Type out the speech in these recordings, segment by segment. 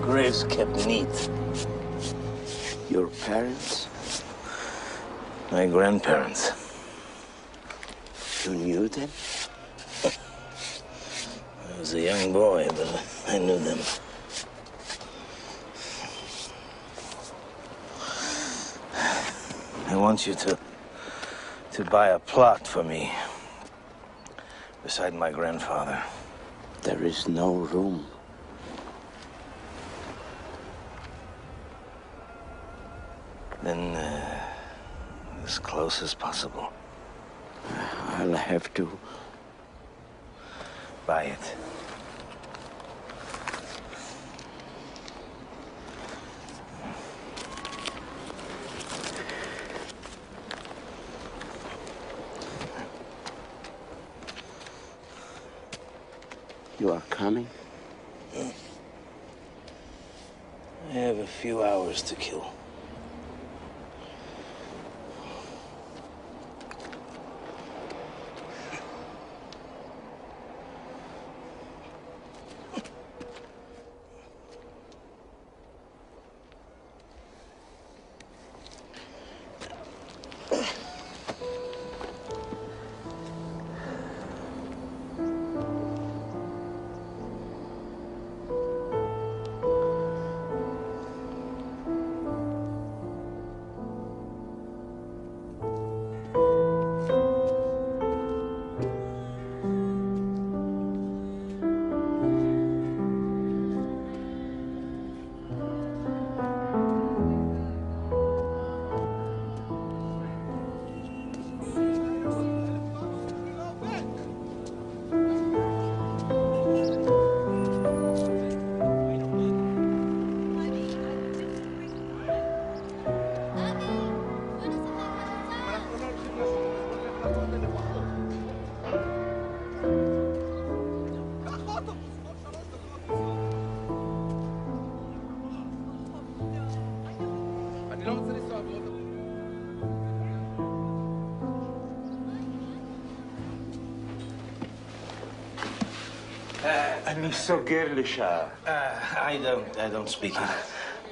graves kept neat. Your parents? My grandparents. You knew them? I was a young boy, but I knew them. I want you to buy a plot for me beside my grandfather. There is no room. Then, as close as possible. I'll have to buy it. You are coming? I have a few hours to kill. I'm so girlish. I don't speak it.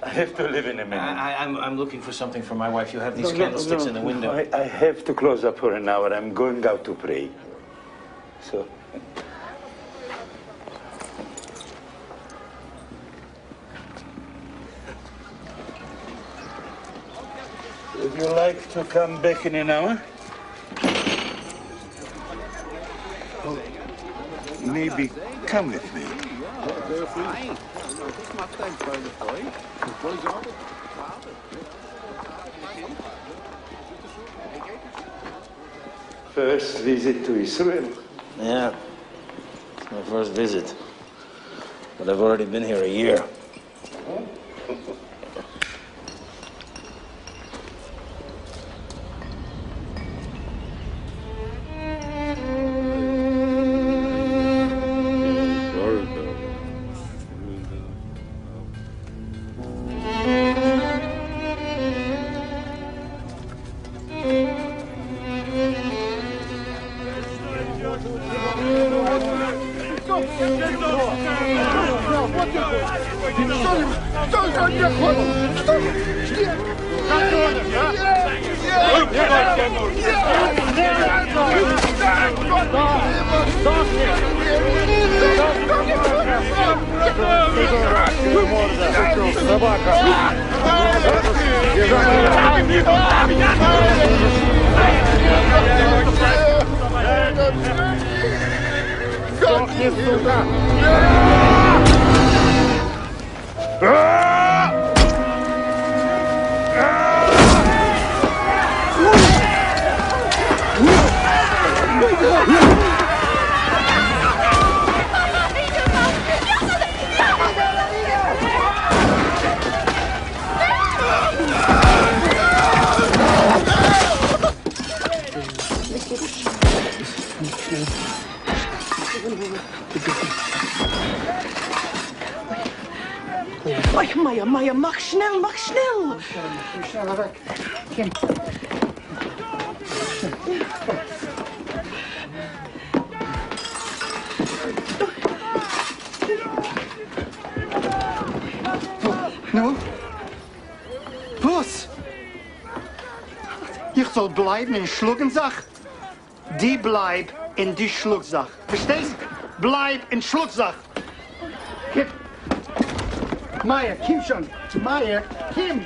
I have to live in a minute. I'm looking for something for my wife. You have these candlesticks in the window. I have to close up for an hour. I'm going out to pray. So. Would you like to come back in an hour? Oh, maybe come with me. First visit to Israel. Yeah, it's my first visit. But I've already been here a year. Maya, mach schnell, mach schnell! Schneller weg. Kim. Nu? Was? Ich soll bleiben in Schluckensach? Die bleib in die Schlucksach. Verstehst? Bleib in Schlucksach. Kim. Meier, Kim schon. Meier, Kim.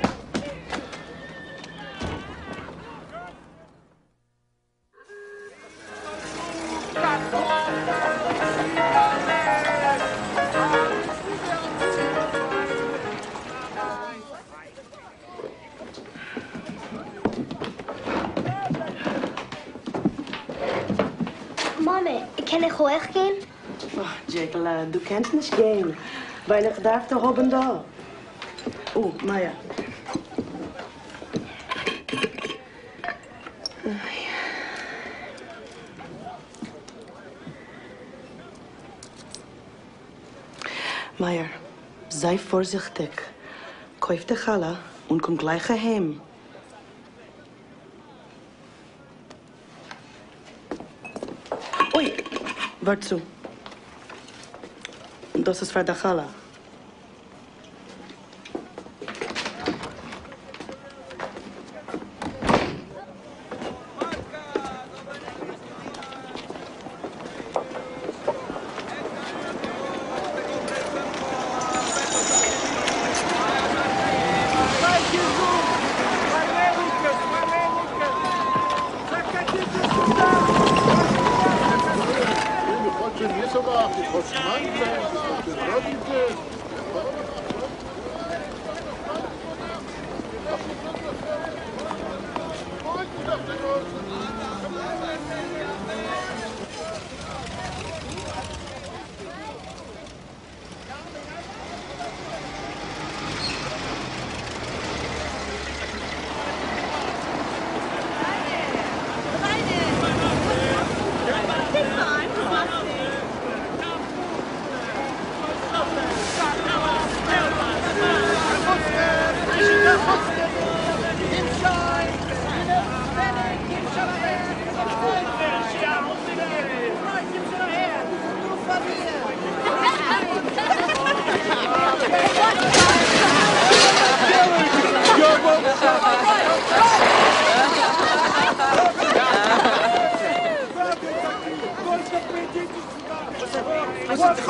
Mama, kann ich hochgehen? Oh, Jekyll, du kannst nicht gehen, weil ich darf da oben da. Oh, Maya. Maya, sei vorsichtig. Kauf die Challah und komm gleich heim. Ui, wart zu. Das ist für die Challah.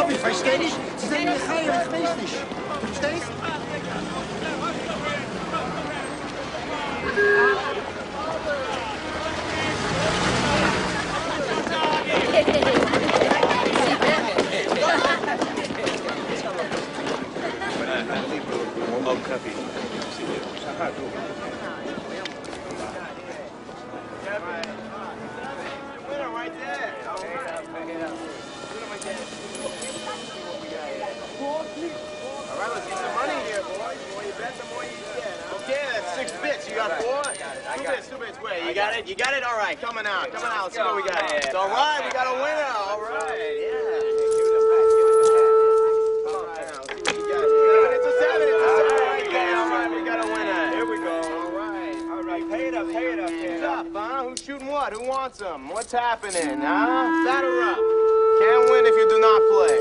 Ich verstehe nicht. Sie sind mir geil, ich weiß nicht. Verstehst? You got it? All right, coming out. Let's see what we got. It's all right, we got a winner. All right, yeah. All right, now, let's see what we got. It's a 7. All right, we got a winner. Here we go. All right. Pay it up. Who's up, huh? Who's shooting what? Who wants them? What's happening, huh? Batter up. Can't win if you do not play.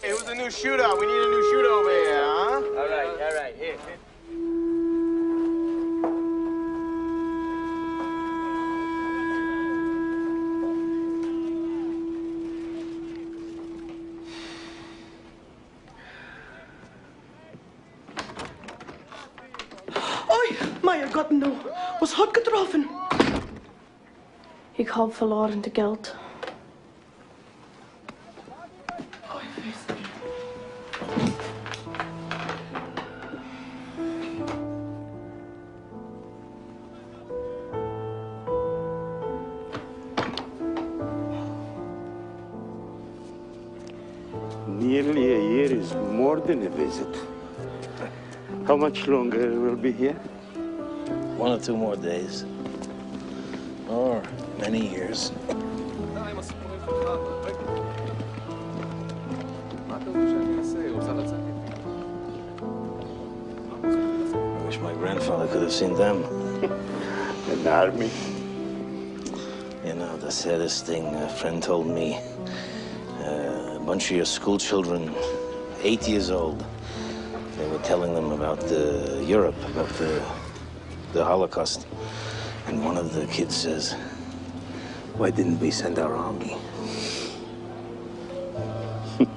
Hey, who's the new shooter? We need a new shooter over here, huh? All right, here. Meier, Gott, nu, was hat getroffen? Ich habe verloren das Geld. Oh, ich weiß nicht. Nearly a year is more than a visit. How much longer will be here? 1 or 2 more days. Or many years. I wish my grandfather could have seen them. An army? You know, the saddest thing, a friend told me, a bunch of your school children, 8 years old, They were telling them about Europe, about the Holocaust. And one of the kids says, "Why didn't we send our army?"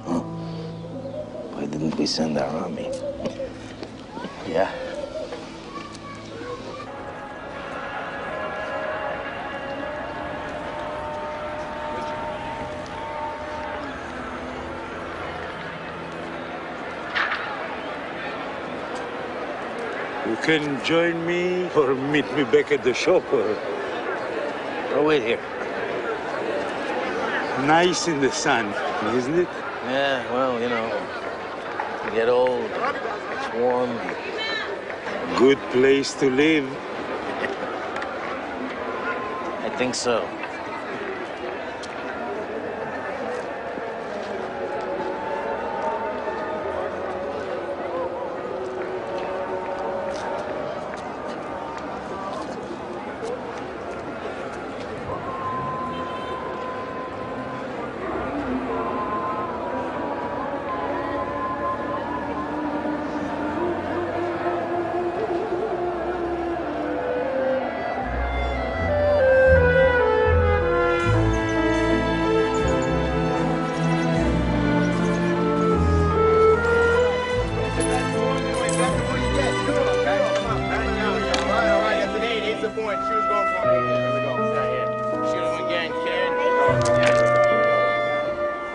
Huh? Why didn't we send our army? Yeah. You can join me or meet me back at the shop. Oh, wait here. Nice in the sun, isn't it? Yeah, well, you know, you get old, it's warm. Good place to live. I think so.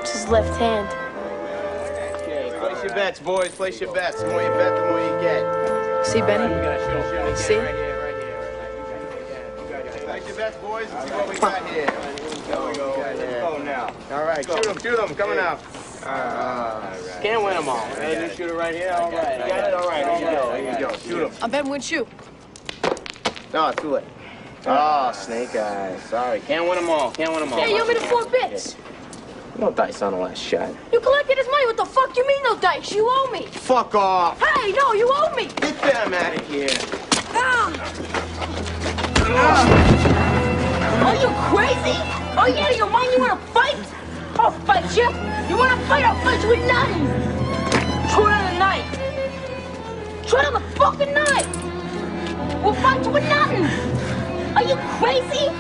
It's his left hand. Okay, place your bets, boys. Place your bets. The more you bet, the more you get. See, Benny? We gotta shoot again. See? Right here. Place your bets, boys, and see what we got here. There we go. Let's go now. All right, shoot them. Coming out. Can't win them all. You shoot it right here. All right. You got it. All right. Here you go. Shoot them. I'm betting win-shoe. No, too late. Oh, snake eyes. Sorry. Can't win them all. Hey, you owe me the 4 bits. No dice on the last shot. You collected his money. What the fuck you mean no dice? You owe me. Fuck off. Hey, no, you owe me. Get them out of here. Are you crazy? Oh, you out of your mind? You want to fight? I'll fight you. You want to fight? I'll fight you with nothing. Throw it on the knife. Throw it on the fucking knife. We'll fight you with nothing. Are you crazy?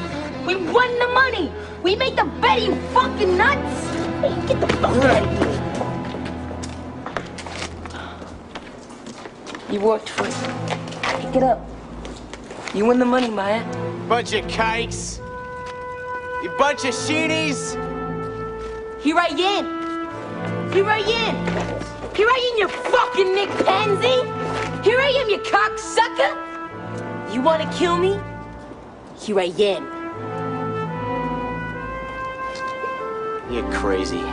We won the money. We made the bet. You fucking nuts. Hey, get the fuck out of here. You worked for it. Pick it up. You win the money, Maya. Bunch of kikes. You bunch of sheenies. Here I am. Here I am. Here I am, you fucking Nick Pansy. Here I am, you cocksucker. You want to kill me? Here I am. You're crazy.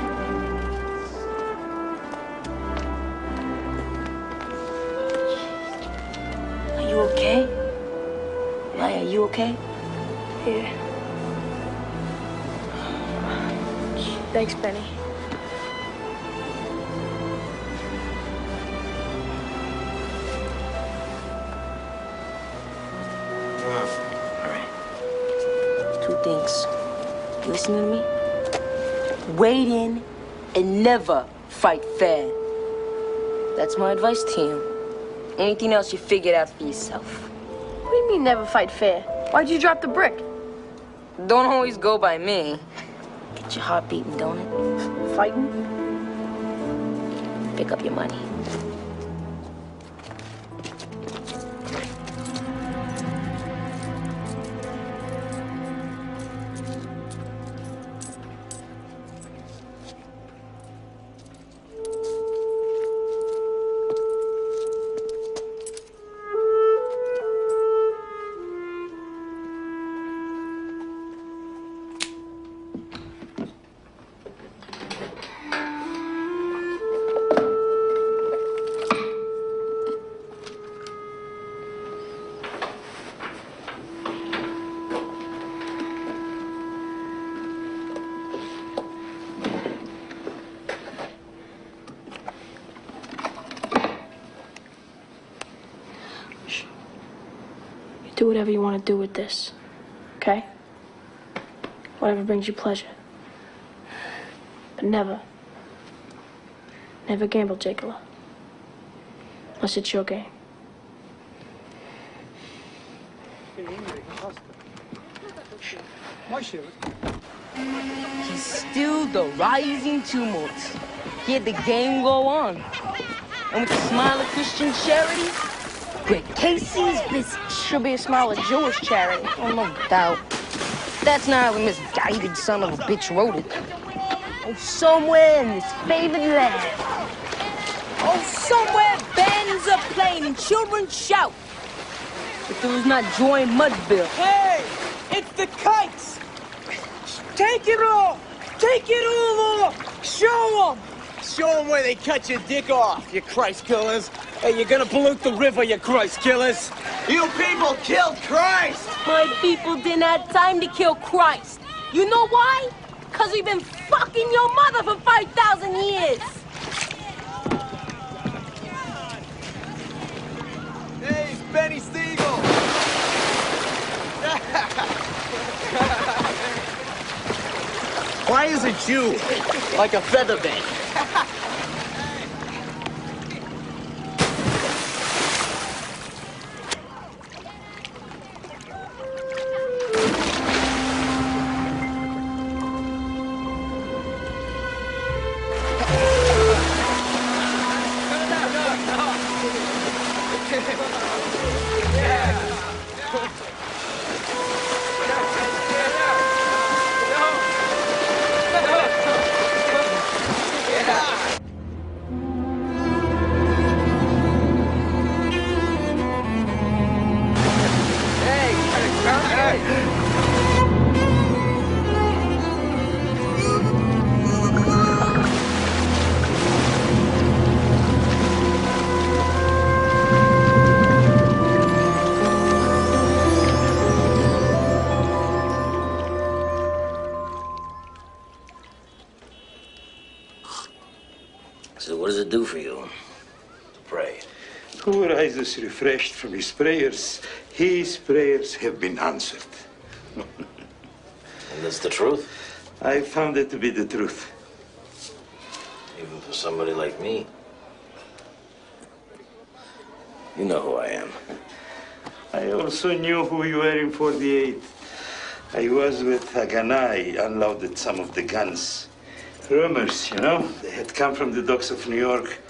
Are you okay? Maya, are you okay? Yeah. Thanks, Benny. All right. 2 things. You listening to me? Wade in and never fight fair. That's my advice to you. Anything else, you figure it out for yourself. What do you mean never fight fair? Why'd you drop the brick? Don't always go by me. Get your heart beating, don't it? Fighting? Pick up your money. Do whatever you want to do with this, okay? Whatever brings you pleasure. But never gamble, Jacola. Unless it's your game. He's still the rising tumult. He had the game go on. And with the smile of Christian charity, Greg Casey's busy. Should be a smile of Jewish charity. Oh, no doubt. That's not how the misguided son of a bitch wrote it. Oh, somewhere in this favored land. Oh, somewhere bands are playing and children shout. But there was not joy in Mudville. Hey, it's the kites. Take it off. Take it all off. Show them. Show them where they cut your dick off, you Christ killers. Hey, you're gonna pollute the river, you Christ killers. You people killed Christ. My people didn't have time to kill Christ. You know why? Because we've been fucking your mother for 5,000 years. Hey, it's Benny Siegel. Why is a Jew like a feather bed? So what does it do for you to pray? Who rises refreshed from his prayers have been answered. And that's the truth? I found it to be the truth. Even for somebody like me. You know who I am. I also knew who you were in 48. I was with Haganai, unloaded some of the guns. Rumors, you know, they had come from the docks of New York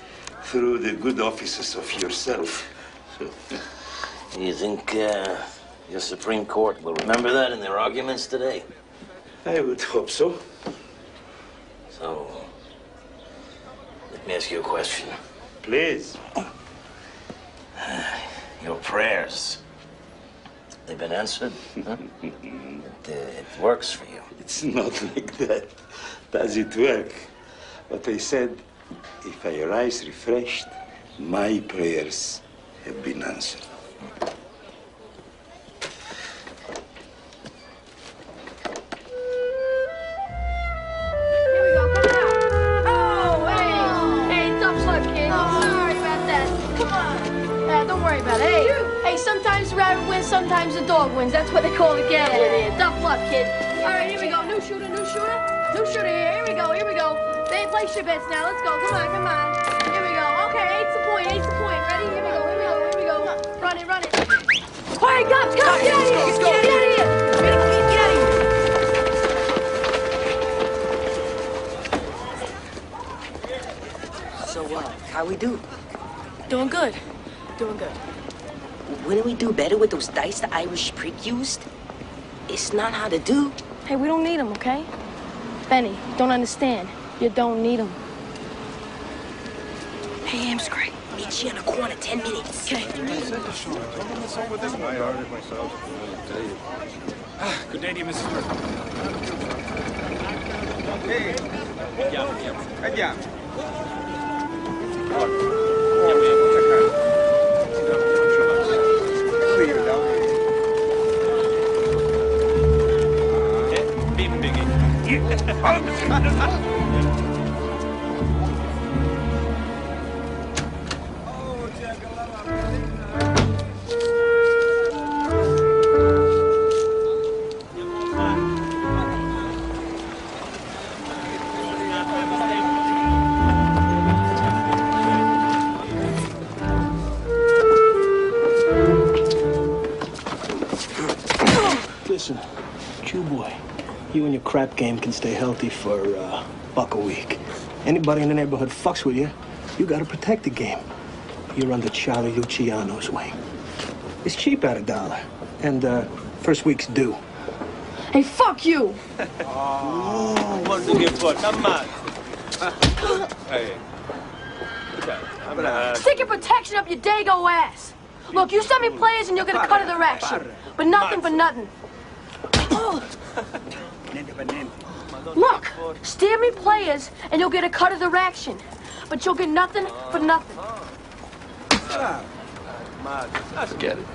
through the good offices of yourself. So, You think your Supreme Court will remember that in their arguments today? I would hope so. So, let me ask you a question. Please. Your prayers, they've been answered? Huh? It works for you. It's not like that. Does it work? But I said, if I rise refreshed, my prayers have been answered. Here we go, come on. Oh, hey. Hey, tough luck, kid. Oh, sorry about that. Come on. Don't worry about it. Hey, sometimes the rabbit wins, sometimes the dog wins. That's what they call the gambling here. Tough luck, kid. All right, here we go. New shooter, new shooter. New shooter here. Here we go, here we go. They place your bets now. Let's go. Come on, come on. Here we go. Okay, eight's the point, eight's the point. Ready? Here we go, here we go, here we go. Run it, run it. All right, cops, get out of here. Get out of here. Get out of here. So, how we do? Doing good. Doing good. Wouldn't we do better with those dice the Irish prick used? It's not how to do. Hey, we don't need them, okay? Benny, don't understand. You don't need them. Hey, Amscray. Meet you in a corner, 10 minutes. Okay. Good day to you, Mrs. Burke. Hey. Andiamo. Bim Biggie. and your crap game can stay healthy for $1 a week. Anybody in the neighborhood fucks with you, you gotta protect the game. You're under Charlie Luciano's wing. It's cheap at $1, and first week's due. Hey, fuck you! What do you put? Come on. Hey. Stick your protection up your dago ass. Look, you send me players and you'll get a cut of their action. But nothing for nothing. Look, steer me players and you'll get a cut of their action. But you'll get nothing for nothing. Forget it.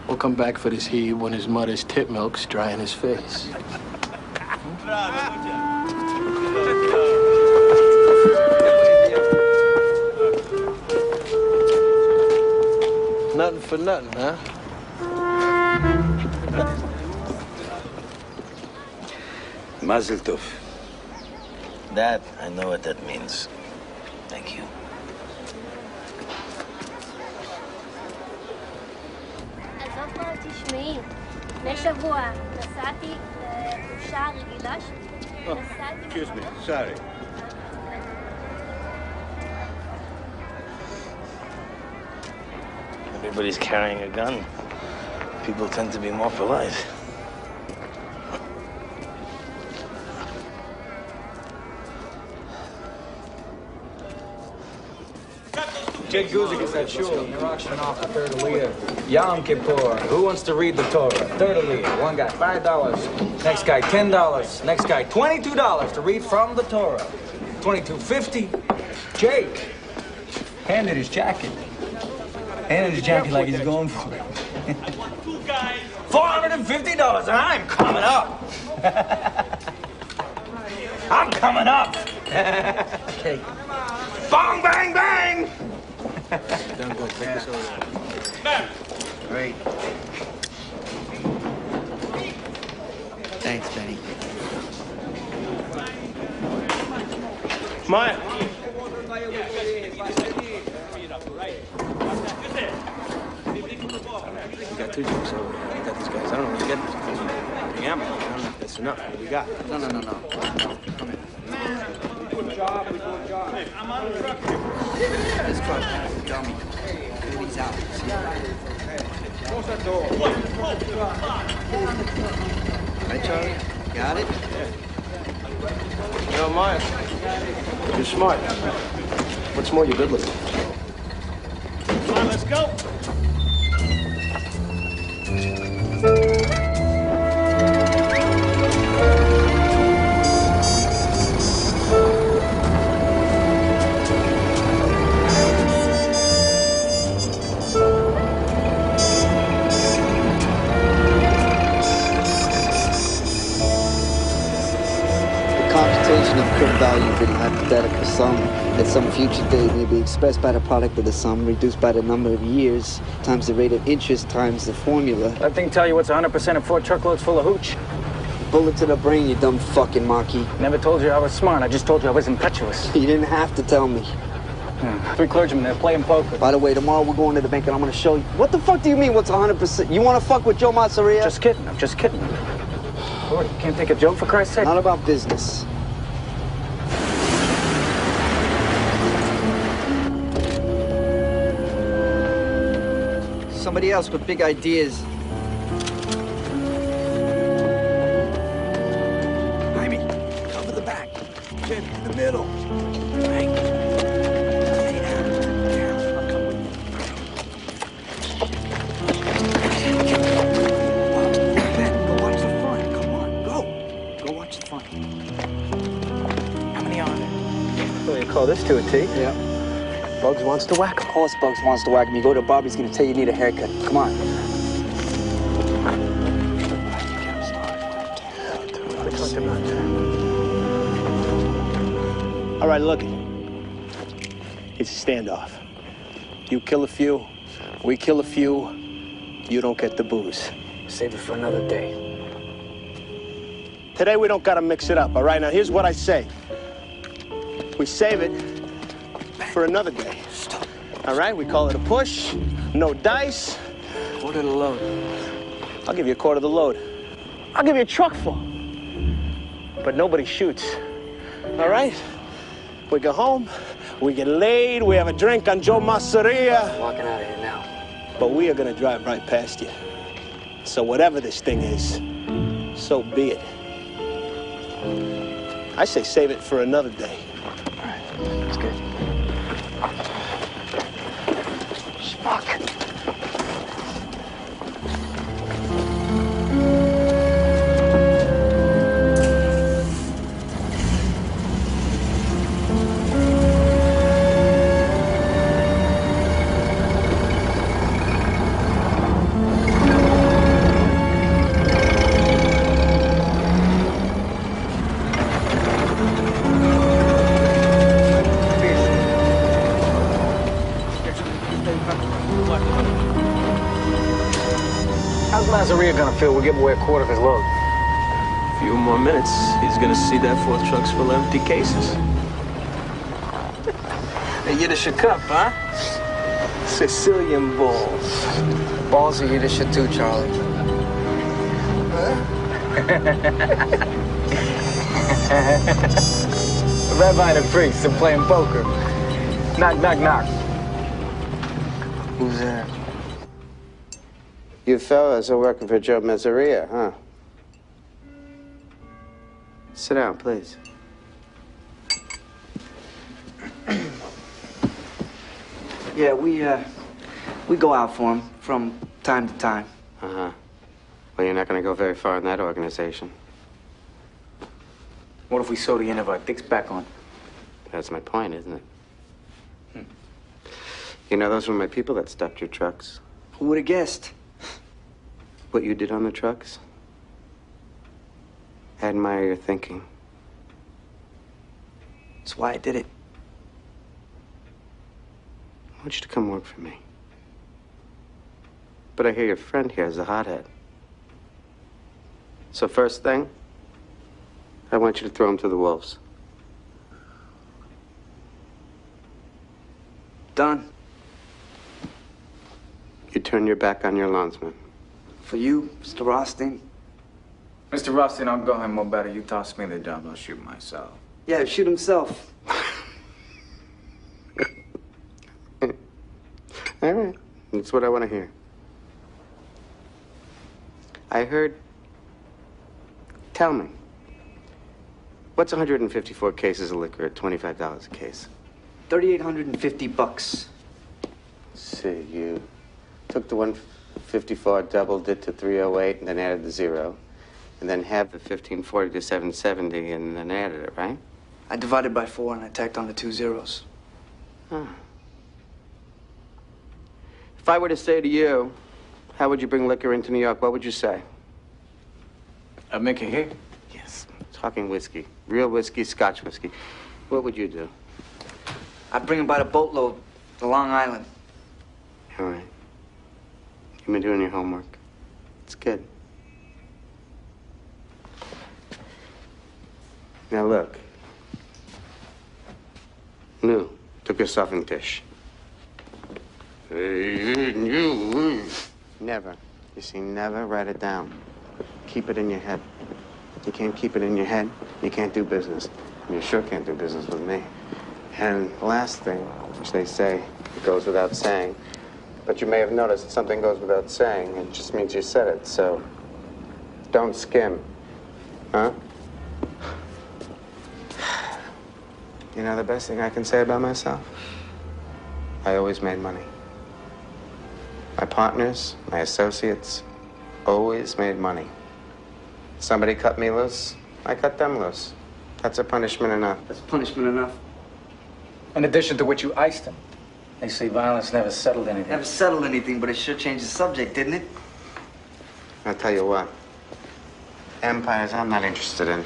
We'll come back for this heat when his mother's tit milk's dry in his face. Nothing for nothing, huh? Mazel tov. That, I know what that means. Thank you. תשמעי, לפני שבוע נסעתי לחופשה רגילה שלי. Excuse me, sorry. Everybody's carrying a gun. People tend to be more polite. Jake Guzik is at shul. You're auctioning off the third Aliyah. Yom Kippur. Who wants to read the Torah? Third Aliyah. One guy, $5. Next guy, $10. Next guy, $22 to read from the Torah. $22.50. Jake handed his jacket. Handed his jacket like he's going for it. $450, and I'm coming up. I'm coming up. Okay. Bong, bang, bang. Don't go take this over. Great. Thanks, Benny. Maya. We got 2 jokes over there. We got these guys. I don't know where you get these guys. Yeah, man. I don't know if that's enough. What do we got? No. Come in. Good job. I'm on the truck. This truck has a dummy. He's out. Close that door. Right, Charlie? Got it? Yo, Maya. You're smart. What's more, you're good looking. Come on, let's go. Of current value being a hypothetical sum at some future date may be expressed by the product of the sum reduced by the number of years times the rate of interest times the formula. That thing tell you what's 100% of 4 truckloads full of hooch? Bullet to the brain, you dumb fucking Marquis. Never told you I was smart. I just told you I was impetuous. You didn't have to tell me. 3 clergymen, they're playing poker. By the way, tomorrow we're going to the bank and I'm going to show you. What the fuck do you mean what's 100%? You want to fuck with Joe Mazzaria? Just kidding. I'm just kidding. Lord, you can't take a joke for Christ's sake? Not about business. Somebody else with big ideas. Jaime, cover the back. Jim, in the middle. Right. Lay down. I'll come with you. Ben, go watch the front. Come on, go. Go watch the front. How many are there? Well, you call this to a T? Yeah. Bugs wants to whack him. Of course Bugs wants to whack him. You go to Bobby's gonna tell you need a haircut. Come on. All right, look. It's a standoff. You kill a few, we kill a few, you don't get the booze. Save it for another day. Today we don't gotta mix it up, all right? Now here's what I say. We save it for another day. Stop. All right, we call it a push, no dice. Quarter the load. I'll give you a quarter of the load. I'll give you a truck full. But nobody shoots. All right? We go home, we get laid, we have a drink on Joe Masseria. I'm walking out of here now. But we are gonna drive right past you. So whatever this thing is, so be it. I say save it for another day. All right, that's good. Fuck. How's Masseria gonna feel? We'll give away a quarter of his load. A few more minutes, he's gonna see that 4th truck's full of empty cases. Hey, Yiddish cup, huh? Sicilian balls. Balls are Yiddish too, Charlie. A rabbi and a priest are playing poker. Knock, knock, knock. Who's there? You fellas are working for Joe Masseria, huh? Sit down, please. Yeah, we go out for him from time to time. Uh-huh. Well, you're not going to go very far in that organization. What if we sew the end of our dicks back on? That's my point, isn't it? You know, those were my people that stopped your trucks. Who would have guessed? What you did on the trucks? I admire your thinking. That's why I did it. I want you to come work for me. But I hear your friend here is a hothead. So first thing, I want you to throw him to the wolves. Done. You turn your back on your lawnsman. For you, Mr. Rothstein? Mr. Rothstein, I'll go home, or better, you toss me the job, I'll shoot myself. Yeah, shoot himself. All right, that's what I want to hear. I heard... Tell me, what's 154 cases of liquor at $25 a case? $3,850. See, you took the 154, doubled it to 308, and then added the 0. And then halved the 1540 to 770, and then added it, right? I divided by 4 and I tacked on the 2 zeros. Huh. If I were to say to you, how would you bring liquor into New York, what would you say? I'd make it here. Yes, talking whiskey. Real whiskey, Scotch whiskey. What would you do? I'd bring him by the boatload to Long Island. All right. You've been doing your homework. It's good. Now look. No, took yourself in tish. Never. You see, never write it down. Keep it in your head. You can't keep it in your head, you can't do business. And you sure can't do business with me. And the last thing, which they say, it goes without saying, but you may have noticed something goes without saying, it just means you said it, so don't skim. Huh? You know the best thing I can say about myself? I always made money. My partners, my associates, always made money. Somebody cut me loose, I cut them loose. That's a punishment enough. That's punishment enough. In addition to which you iced him. They say violence never settled anything. Never settled anything, but it sure changed the subject, didn't it? I'll tell you what. Empires I'm not interested in.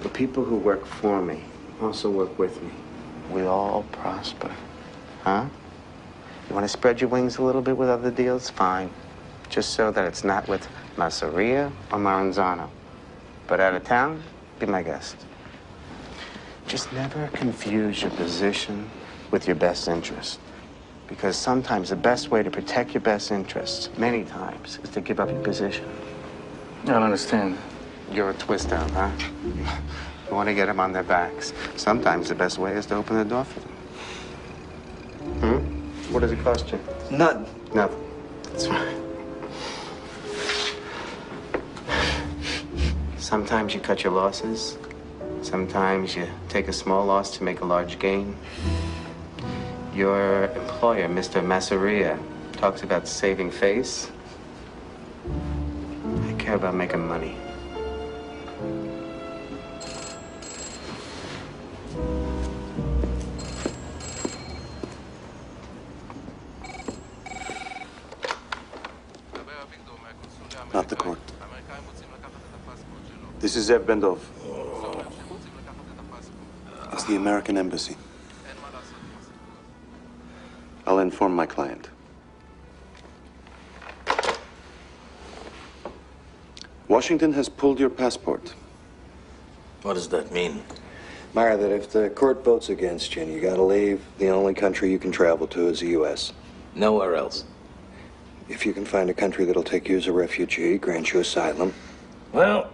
The people who work for me also work with me. We all prosper. Huh? You want to spread your wings a little bit with other deals? Fine. Just so that it's not with Masseria or Maranzano. But out of town, be my guest. Just never confuse your position with your best interest. Because sometimes the best way to protect your best interests, many times, is to give up your position. I don't understand. You're a twister, huh? You want to get them on their backs. Sometimes the best way is to open the door for them. What does it cost you? None. Nothing. That's right. Sometimes you cut your losses. Sometimes you take a small loss to make a large gain. Your employer, Mr. Masseria, talks about saving face. I care about making money. Not the court. This is Zev Bendov. It's the American Embassy. I'll inform my client. Washington has pulled your passport. What does that mean? Myra, that if the court votes against you and you gotta leave, the only country you can travel to is the U.S. Nowhere else. If you can find a country that'll take you as a refugee, grant you asylum. Well,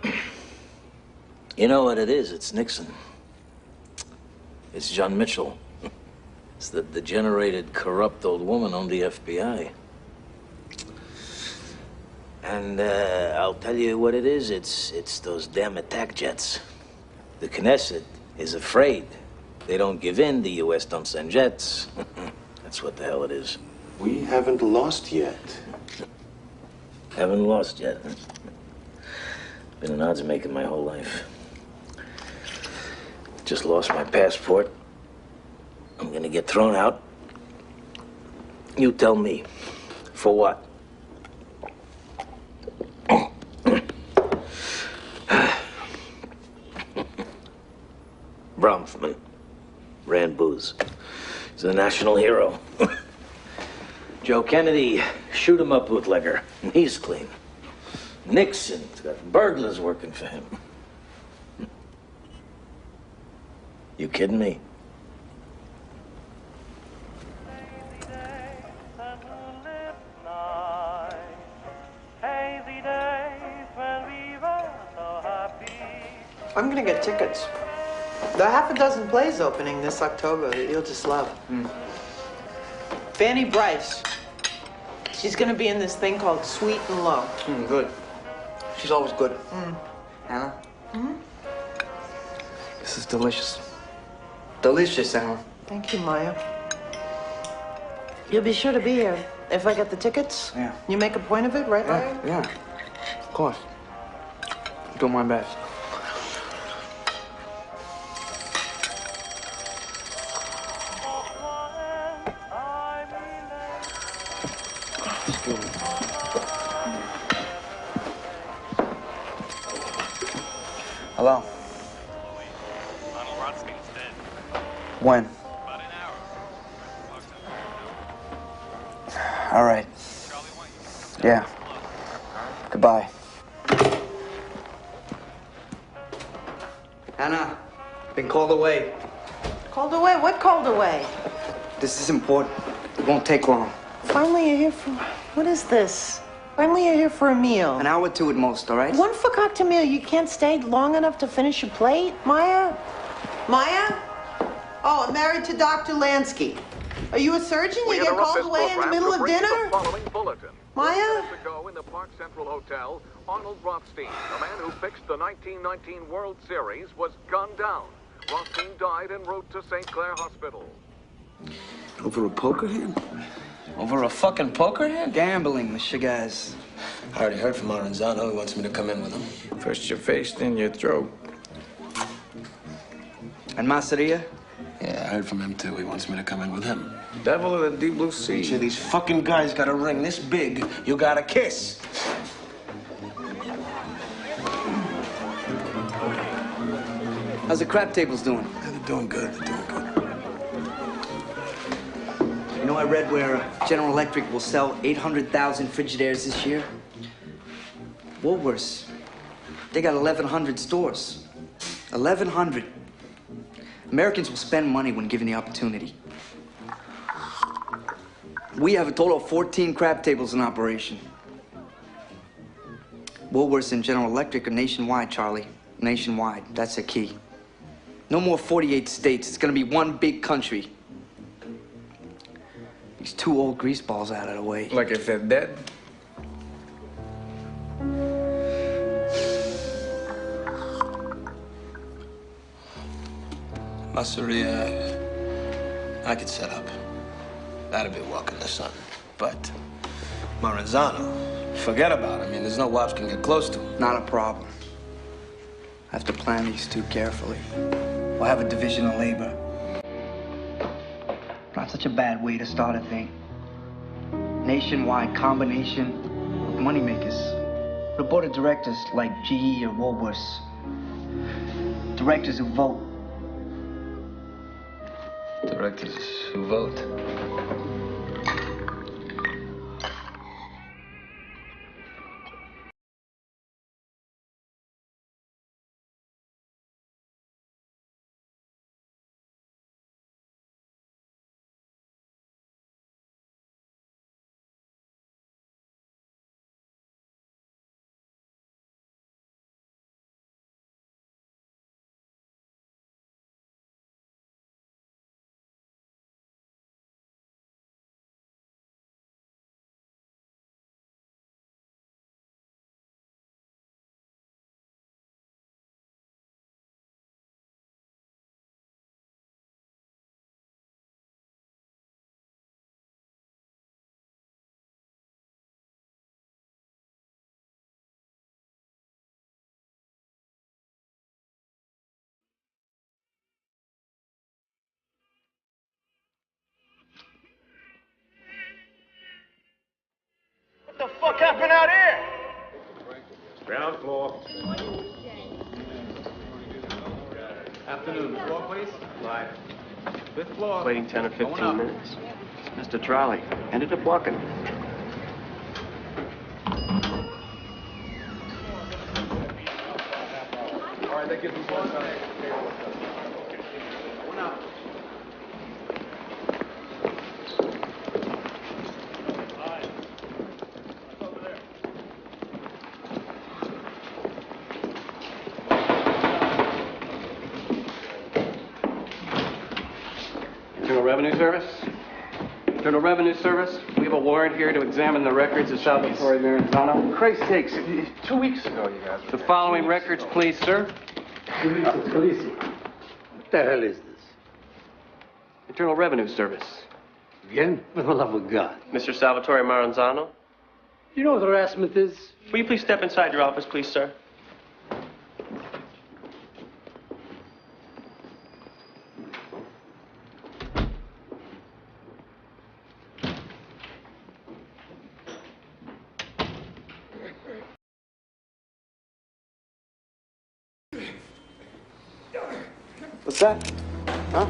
you know what it is? It's Nixon. It's John Mitchell. It's the degenerated, corrupt old woman on the FBI. And I'll tell you what it is. It's those damn attack jets. The Knesset is afraid. They don't give in. The U.S. don't send jets. That's what the hell it is. We haven't lost yet. Haven't lost yet. Been an odds maker my whole life. Just lost my passport. I'm gonna get thrown out. You tell me. For what? Bronfman ran booze. He's a national hero. Joe Kennedy, shoot him up bootlegger. He's clean. Nixon's got burglars working for him. You kidding me? I'm gonna get tickets. There are half a dozen plays opening this October that you'll just love. Fanny Bryce. She's gonna be in this thing called Sweet and Low. Good. She's always good. Anna? This is delicious. Delicious, Anna. Thank you, Maya. You'll be sure to be here if I get the tickets. Yeah. You make a point of it, right, Maya? Yeah, of course. I'm doing my best. Hello. When? All right. Yeah. Goodbye. Anna, been called away. Called away? What called away? This is important. It won't take long. Finally, you're here for... What is this? Finally, you're here for a meal. An hour or two at most, all right? One fakakta meal. You can't stay long enough to finish your plate? Maya? Maya? Oh, I'm married to Dr. Lansky. Are you a surgeon? You get called away in the middle of dinner? Maya? Ago in the Park Central Hotel, Arnold Rothstein, a man who fixed the 1919 World Series, was gunned down. Rothstein died en route to St. Clair Hospital. Over a poker hand? Over a fucking poker hand? Gambling, Mr. Guys. I already heard from Aranzano. He wants me to come in with him. First your face, then your throat. And Masseria? Yeah, I heard from him too. He wants me to come in with him. Devil of the deep blue sea. Each of these fucking guys got a ring this big, you gotta kiss. How's the crap tables doing? Yeah, they're doing good. They're doing good. You know, I read where General Electric will sell 800,000 Frigidaires this year. Woolworths, they got 1,100 stores. 1,100. Americans will spend money when given the opportunity. We have a total of 14 crab tables in operation. Woolworths and General Electric are nationwide, Charlie. Nationwide. That's the key. No more 48 states. It's gonna be one big country. These two old greaseballs out of the way. Like if they're dead? Masseria, I could set up. That'd be a walk in the sun. But Maranzano, forget about it. I mean, there's no wops can get close to him. Not a problem. I have to plan these two carefully. We'll have a division of labor. Not such a bad way to start a thing. Nationwide combination of moneymakers. The board of directors like GE or Woolworths. Directors who vote. Directors who vote. What the fuck happened out here? Ground floor. Afternoon. Floor, please. Live. Fifth floor. Waiting 10 or 15 minutes. Mr. Trolley ended up walking. All right, that gives us one time. One out. Internal Revenue Service? Internal Revenue Service, we have a warrant here to examine the records of Salvatore Maranzano. Christ sakes, 2 weeks ago you guys were The following records, please, sir. What the hell is this? Internal Revenue Service. Again? For the love of God. Mr. Salvatore Maranzano. You know what harassment is? Will you please step inside your office, please, sir? What's that? Huh?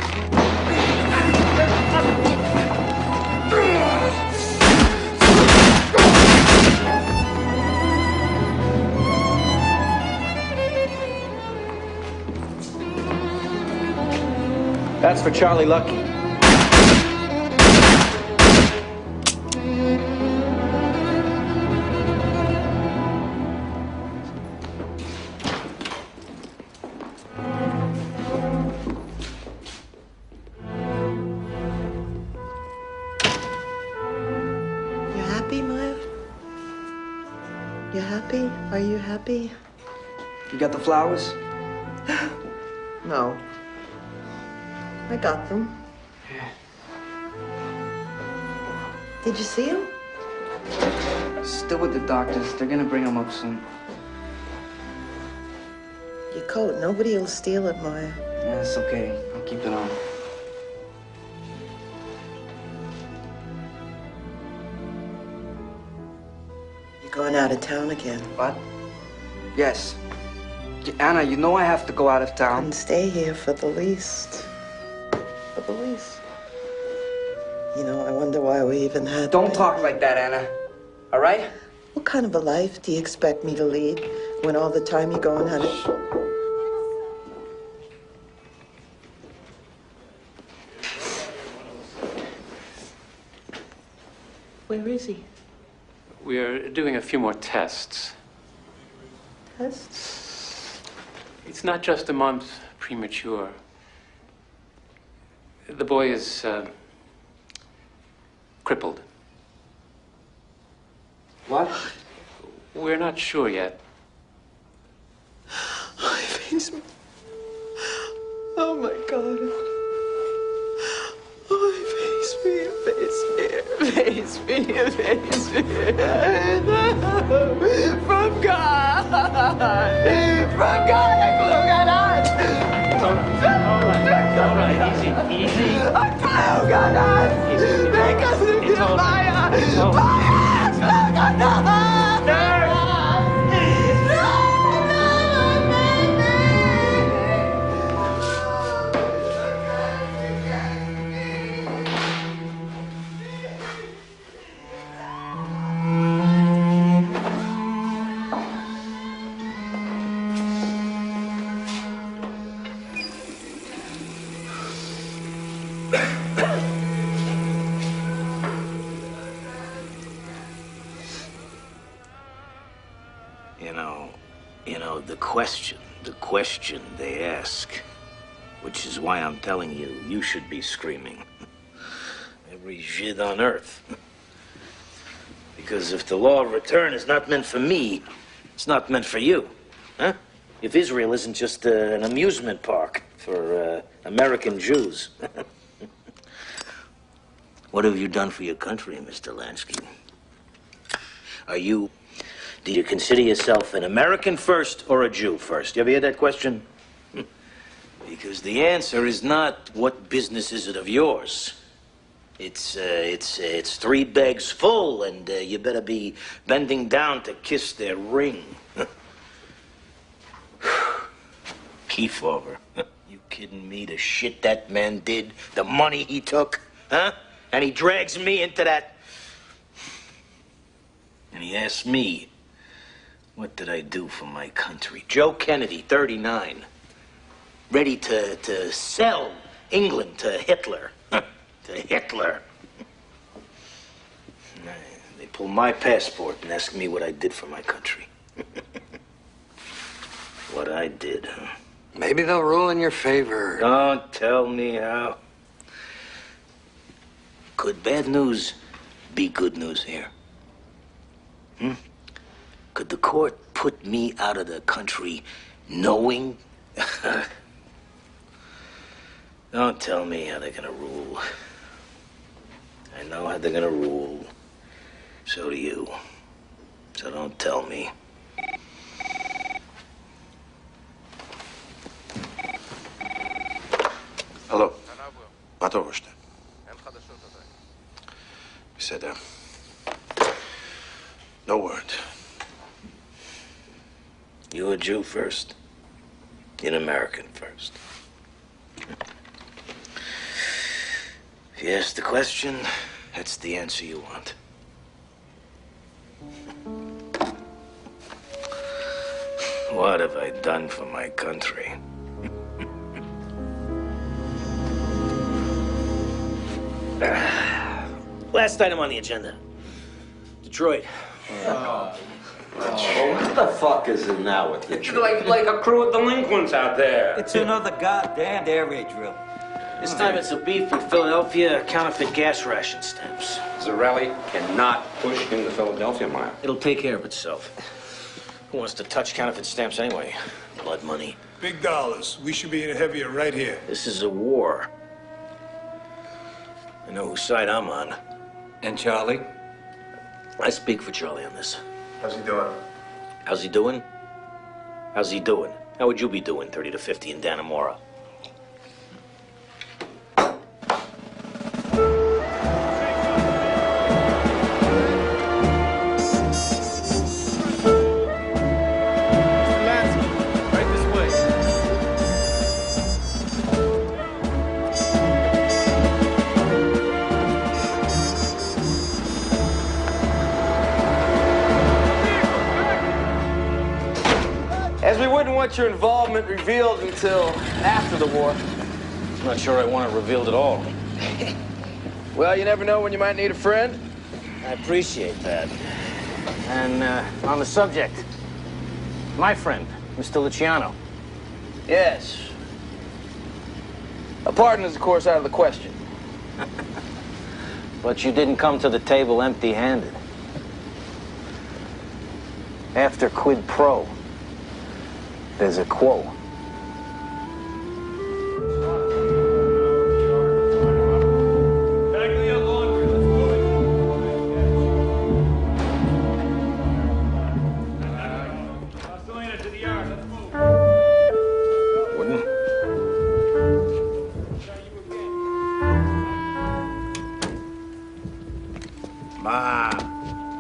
That's for Charlie Lucky. You happy, Maya? You happy? Are you happy? You got the flowers? No. I got them. Yeah. Did you see them? Still with the doctors. They're gonna bring them up soon. Your coat. Nobody will steal it, Maya. Yeah, it's okay. I'll keep it on. You're going out of town again. What? Yes. Anna, you know I have to go out of town. And stay here for the least. For the least. You know, I wonder why we even had... Don't talk like that, Anna. All right? What kind of a life do you expect me to lead when all the time you're going out of... Where is he? We are doing a few more tests. test? It's not just a month premature. The boy is crippled. What? We're not sure yet. Face me. Oh my God. Oh, face me. From God. From God, look at us. All right, easy. Oh God. Make us look at Maya. Maya, look at us. The question they ask, which is why I'm telling you, you should be screaming. Every Žid on earth. Because if the law of return is not meant for me, it's not meant for you. Huh? If Israel isn't just an amusement park for American Jews. What have you done for your country, Mr. Lansky? Do you consider yourself an American first or a Jew first? You ever hear that question? Because the answer is not, what business is it of yours? It's 3 bags full, and you better be bending down to kiss their ring. Kefauver. You kidding me? The shit that man did, the money he took, huh? And he drags me into that. And he asks me, what did I do for my country? Joe Kennedy, 39, ready to sell England to Hitler. To Hitler. They pull my passport and ask me what I did for my country. What I did, huh? Maybe they'll rule in your favor. Don't tell me how. Could bad news be good news here? Could the court put me out of the country knowing? Don't tell me how they're gonna rule. I know how they're gonna rule. So do you. So don't tell me. Hello. מה אתה רוצה? בסדר. No word. You a Jew first. An American first. If you ask the question, that's the answer you want. What have I done for my country? Last item on the agenda. Detroit. What the fuck is it now with Detroit? Like a crew of delinquents out there. It's another goddamn air raid drill. This time it's a beef with Philadelphia counterfeit gas ration stamps. Zarelli cannot push into Philadelphia, Maya. It'll take care of itself. Who wants to touch counterfeit stamps anyway? Blood money. Big dollars. We should be in heavier right here. This is a war. I know whose side I'm on. And Charlie? I speak for Charlie on this. How's he doing? How's he doing? How's he doing? How would you be doing 30 to 50 in Dannemora? As we wouldn't want your involvement revealed until after the war. I'm not sure I want it revealed at all. Well, you never know when you might need a friend. I appreciate that. And on the subject, My friend, Mr. Luciano. Yes. A pardon is, of course, out of the question. But you didn't come to the table empty-handed. After quid pro, there's a quo.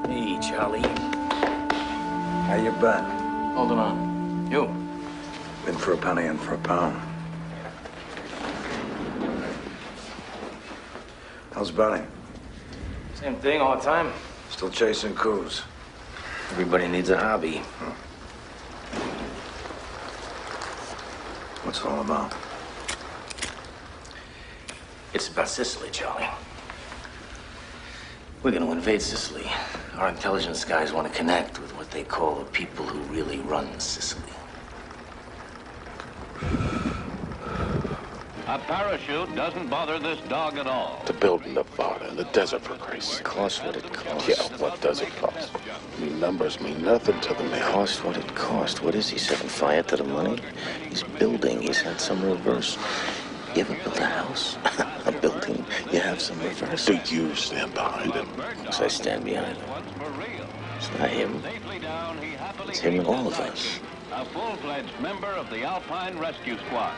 Hey, Charlie. How you been? Holding on. You? Been for a penny and for a pound. How's Benny? Same thing all the time. Still chasing coups. Everybody needs a hobby. What's it all about? It's about Sicily, Charlie. We're going to invade Sicily. Our intelligence guys want to connect with what they call the people who really run Sicily. A parachute doesn't bother this dog at all. To build Nevada in the desert, for Christ's sake. Cost what it costs. Yeah, what does it cost? I mean, numbers mean nothing to the man. Cost what it cost. What is he setting fire to the money? He's building. He's had some reverse. You ever built a house? A building? You have some reverse. Do you stand behind him? Yes, I stand behind him. It's not him. It's him and all of us. A full-fledged member of the Alpine Rescue Squad.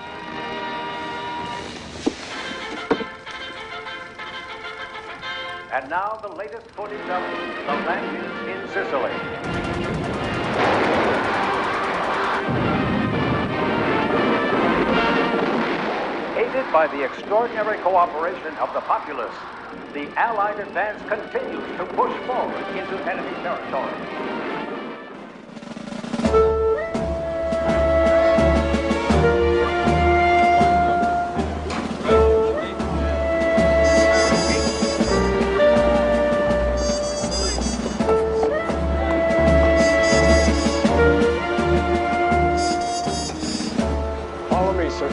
And now the latest footage of the Lansky in Sicily. Aided by the extraordinary cooperation of the populace, the Allied advance continues to push forward into enemy territory. Follow me, sir.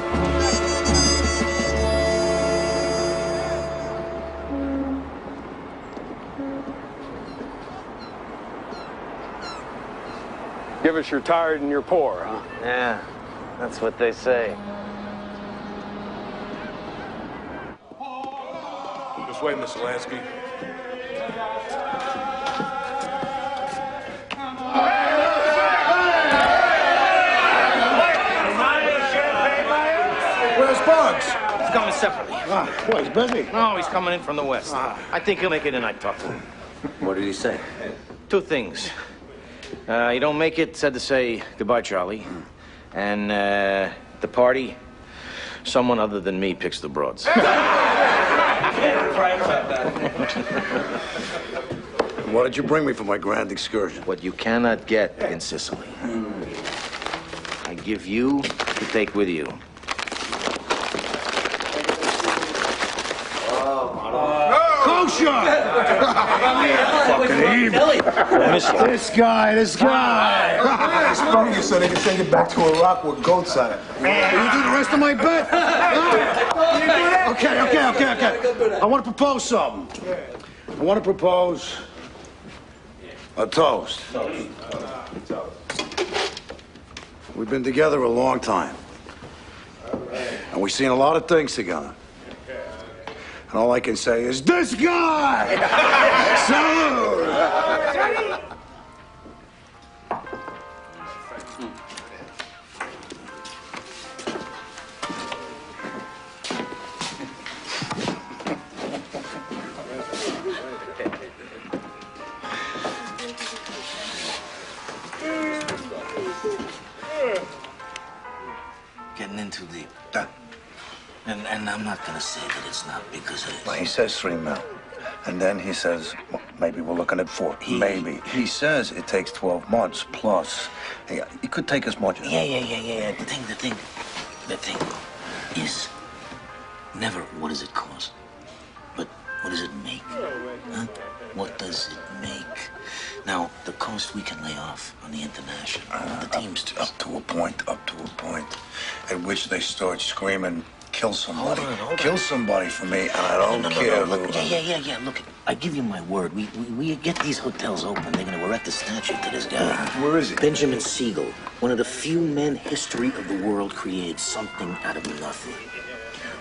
Give us you're tired and you're poor, huh? Yeah, that's what they say. This way, Mr. Lansky. Where's Bugs? He's coming separately. What, he's busy? No, he's coming in from the west. I think he'll make it in. I talked to him. What did he say? Two things. You don't make it, said to say goodbye, Charlie. And the party, someone other than me picks the broads. What did you bring me for my grand excursion? What you cannot get in Sicily. I give you to take with you. Kosher! Fucking evil. This guy. I sprung you so they can send you back to Iraq with goats on it. You do the rest of my bet? Okay. I want to propose something. I want to propose A toast. We've been together a long time. And we've seen a lot of things together. And all I can say is, this guy! Salute! Getting in too deep. And I'm not gonna say that it's not because of Well, he says 3 mil. And then he says, well, maybe we're looking at 4. Maybe. He says it takes 12 months plus. Hey, it could take as much as... Yeah. The thing is never what does it cost, but What does it make? Huh? What does it make? Now, the coast we can lay off on the international. The Teamsters. Up to a point, at which they start screaming, kill somebody. Hold Kill on. somebody for me, and I don't care who. Look, yeah. Look, I give you my word. We get these hotels open. They're gonna erect a statue to this guy. Where is he? Benjamin Siegel, one of the few men history of the world created something out of nothing.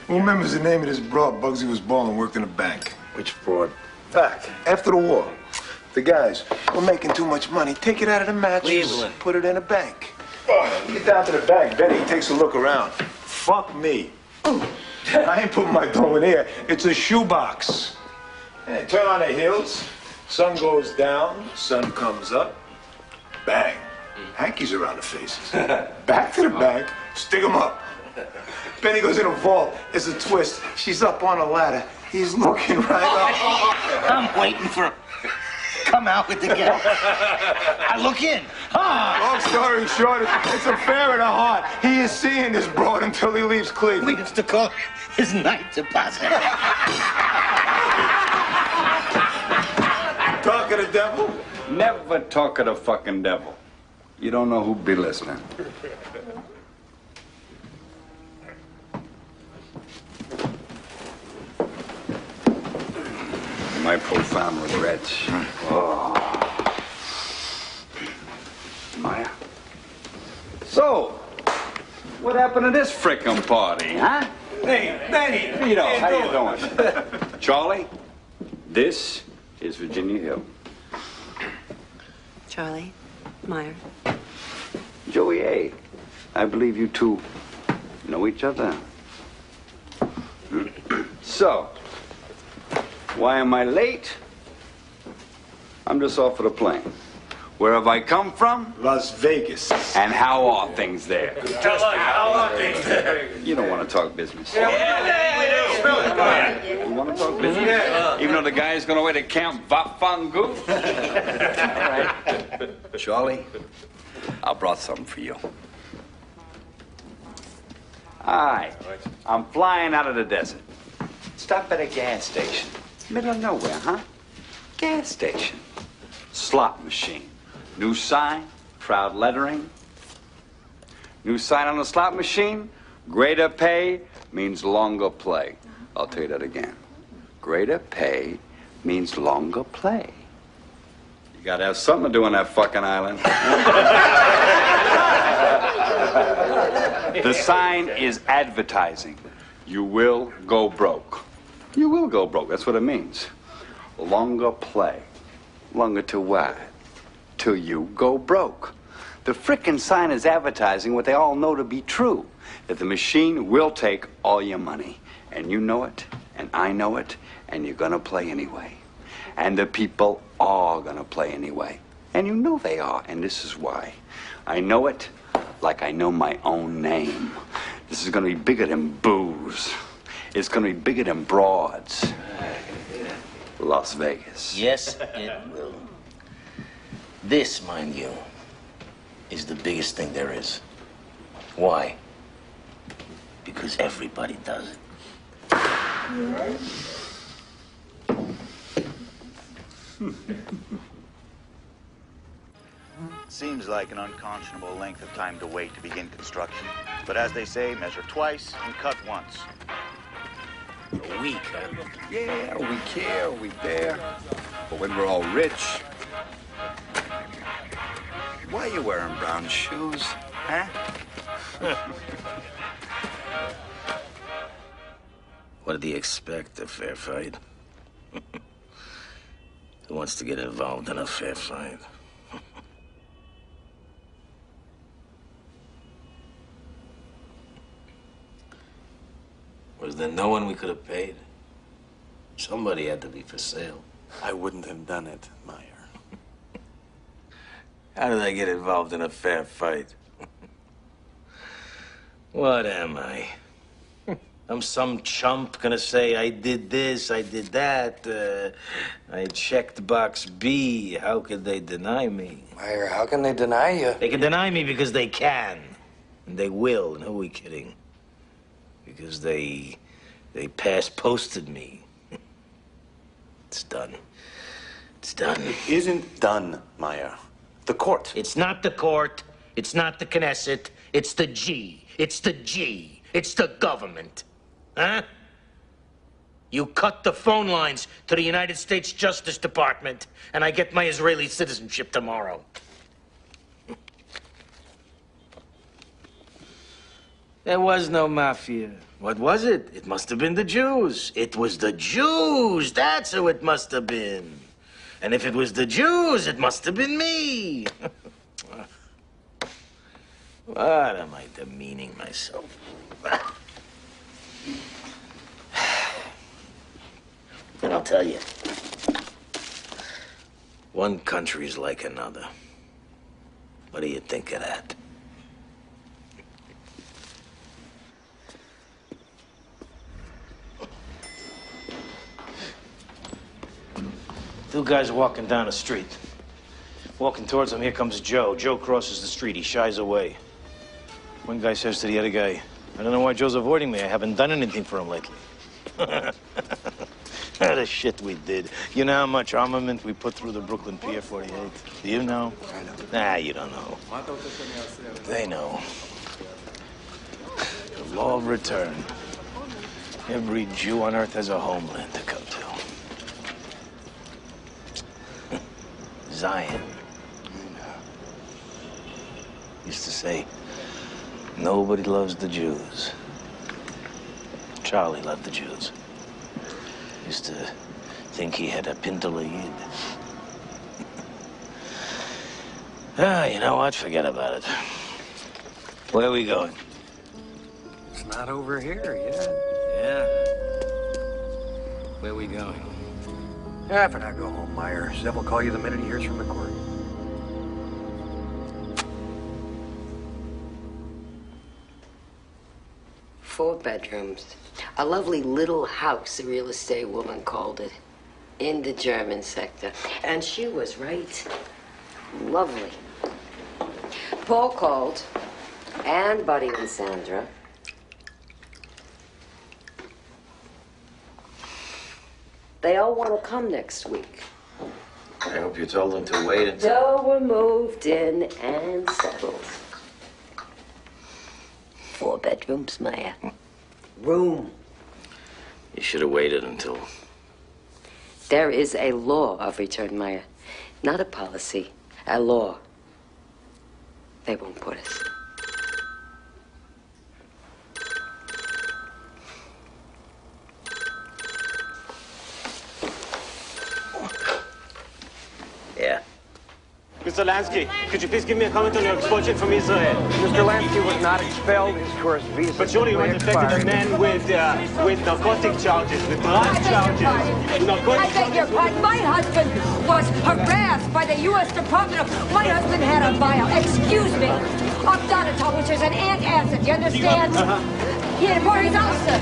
Who remembers the name of this broad? Bugsy was bald and worked in a bank. Which fraud? Back, after the war. The guys were making too much money. Take it out of the mattress, Cleveland. put it in a bank. Get down to the bank, Benny takes a look around. Fuck me. I ain't putting my dough in here. It's a shoebox. And they turn on their heels. Sun goes down, sun comes up. Bang. Hankies around the faces. Back to the bank, stick 'em up. Benny goes in a vault. It's a twist. She's up on a ladder. He's looking right up. I'm waiting for him. Come out with the gun. I look in. Long story short, it's a affair of the heart. He is seeing this broad until he leaves Cleveland. We used to call his night deposit. Talk of the devil? Never talk of the fucking devil. You don't know who'd be listening. My profound regrets. Oh. Maya. So, what happened to this frickin' party, huh? Hey, Benny. Vito, how you doing? Charlie, this is Virginia Hill. Charlie, Meyer. Joey A., I believe you two know each other. So, why am I late? I'm just off of the plane. Where have I come from? Las Vegas. And how are things there? Just how are things there? You don't want to talk business. We do. You want to talk business? Yeah. Even though the guy's going away to Camp Vafangu? All right. Charlie, I brought something for you. All right. I'm flying out of the desert. Stop at a gas station. Middle of nowhere, huh? Gas station. Slot machine. New sign, proud lettering. New sign on the slot machine. Greater pay means longer play. I'll tell you that again. Greater pay means longer play. You gotta have something to do on that fucking island. The sign is advertising. You will go broke. You will go broke. That's what it means. Longer play. Longer to what? Till you go broke. The frickin' sign is advertising what they all know to be true. That the machine will take all your money. And you know it, and I know it, and you're gonna play anyway. And the people are gonna play anyway. And you know they are, and this is why. I know it like I know my own name. This is gonna be bigger than booze. It's gonna be bigger than broads. Las Vegas. Yes, it will. This, mind you, is the biggest thing there is. Why? Because everybody does it. Seems like an unconscionable length of time to wait to begin construction. But as they say, measure twice and cut once. A week, huh? Yeah, we care, we bear. But when we're all rich, why are you wearing brown shoes, huh? What do you expect, a fair fight? Who wants to get involved in a fair fight? Was there no one we could have paid? Somebody had to be for sale. I wouldn't have done it, Meyer. How did I get involved in a fair fight? What am I? I'm some chump gonna say I did this, I did that. I checked box B. How could they deny me? Meyer, how can they deny you? They can deny me because they can. And they will. And who are we kidding? Because they pass-posted me. It's done. It's done. It isn't done, Maya. The court. It's not the court. It's not the Knesset. It's the G. It's the G. It's the government. Huh? You cut the phone lines to the United States Justice Department, and I get my Israeli citizenship tomorrow. There was no mafia. What was it? It must have been the Jews. It was the Jews. That's who it must have been. And if it was the Jews, it must have been me. What am I demeaning myself? And I'll tell you, one country's like another. What do you think of that? Two guys are walking down the street. Walking towards them, here comes Joe. Joe crosses the street. He shies away. One guy says to the other guy, I don't know why Joe's avoiding me. I haven't done anything for him lately. The shit we did. You know how much armament we put through the Brooklyn Pier 48? Do you know? I know. Nah, you don't know. They know. The law of return. Every Jew on earth has a homeland to come to. Zion. Used to say, nobody loves the Jews. Charlie loved the Jews. Used to think he had a Pinto Yid. You know what? Forget about it. Where are we going? It's not over here yet. Yeah? Where are we going? After I go home, Meyer. Zev will call you the minute he hears from the court. Four bedrooms. A lovely little house, the real estate woman called it. In the German sector. And she was right. Lovely. Paul called. And Buddy and Sandra. They all want to come next week. I hope you told them to wait until... So we're moved in and settled. 4 bedrooms, Maya. Room. You should have waited until... There is a law of return, Maya. Not a policy, a law. They won't put it. Yeah. Mr. Lansky, could you please give me a comment on your expulsion from Israel? Mr. Lansky was not expelled. His tourist visa. But surely you weren't affected a man with narcotic charges, with drug charges, with narcotic I beg your pardon. My husband was harassed by the U.S. Department of... My husband had a vial, excuse me, of Donatol, which is an antacid, you understand? He had bought his ulcer,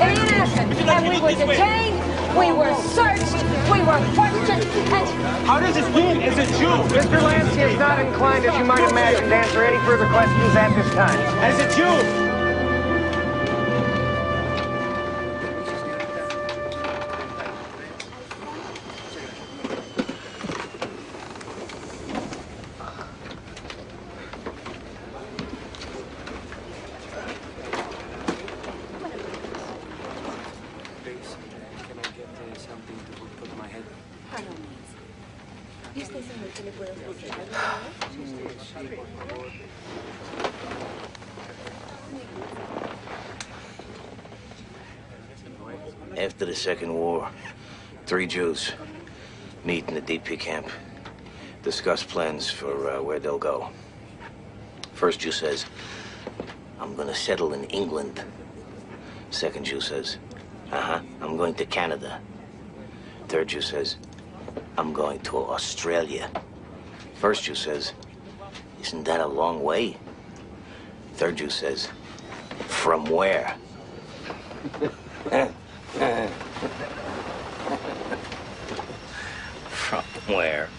an antacid, and we were detained, we were searched, we were questioned, and... How does it feel as a Jew? Mr. Lansky is not inclined, as you might imagine, to answer any further questions at this time. As a Jew! After the Second War, 3 Jews meet in the DP camp, discuss plans for where they'll go. First Jew says, I'm gonna settle in England. Second Jew says, I'm going to Canada. Third Jew says, I'm going to Australia. First Jew says, isn't that a long way? Third Jew says, from where? From where?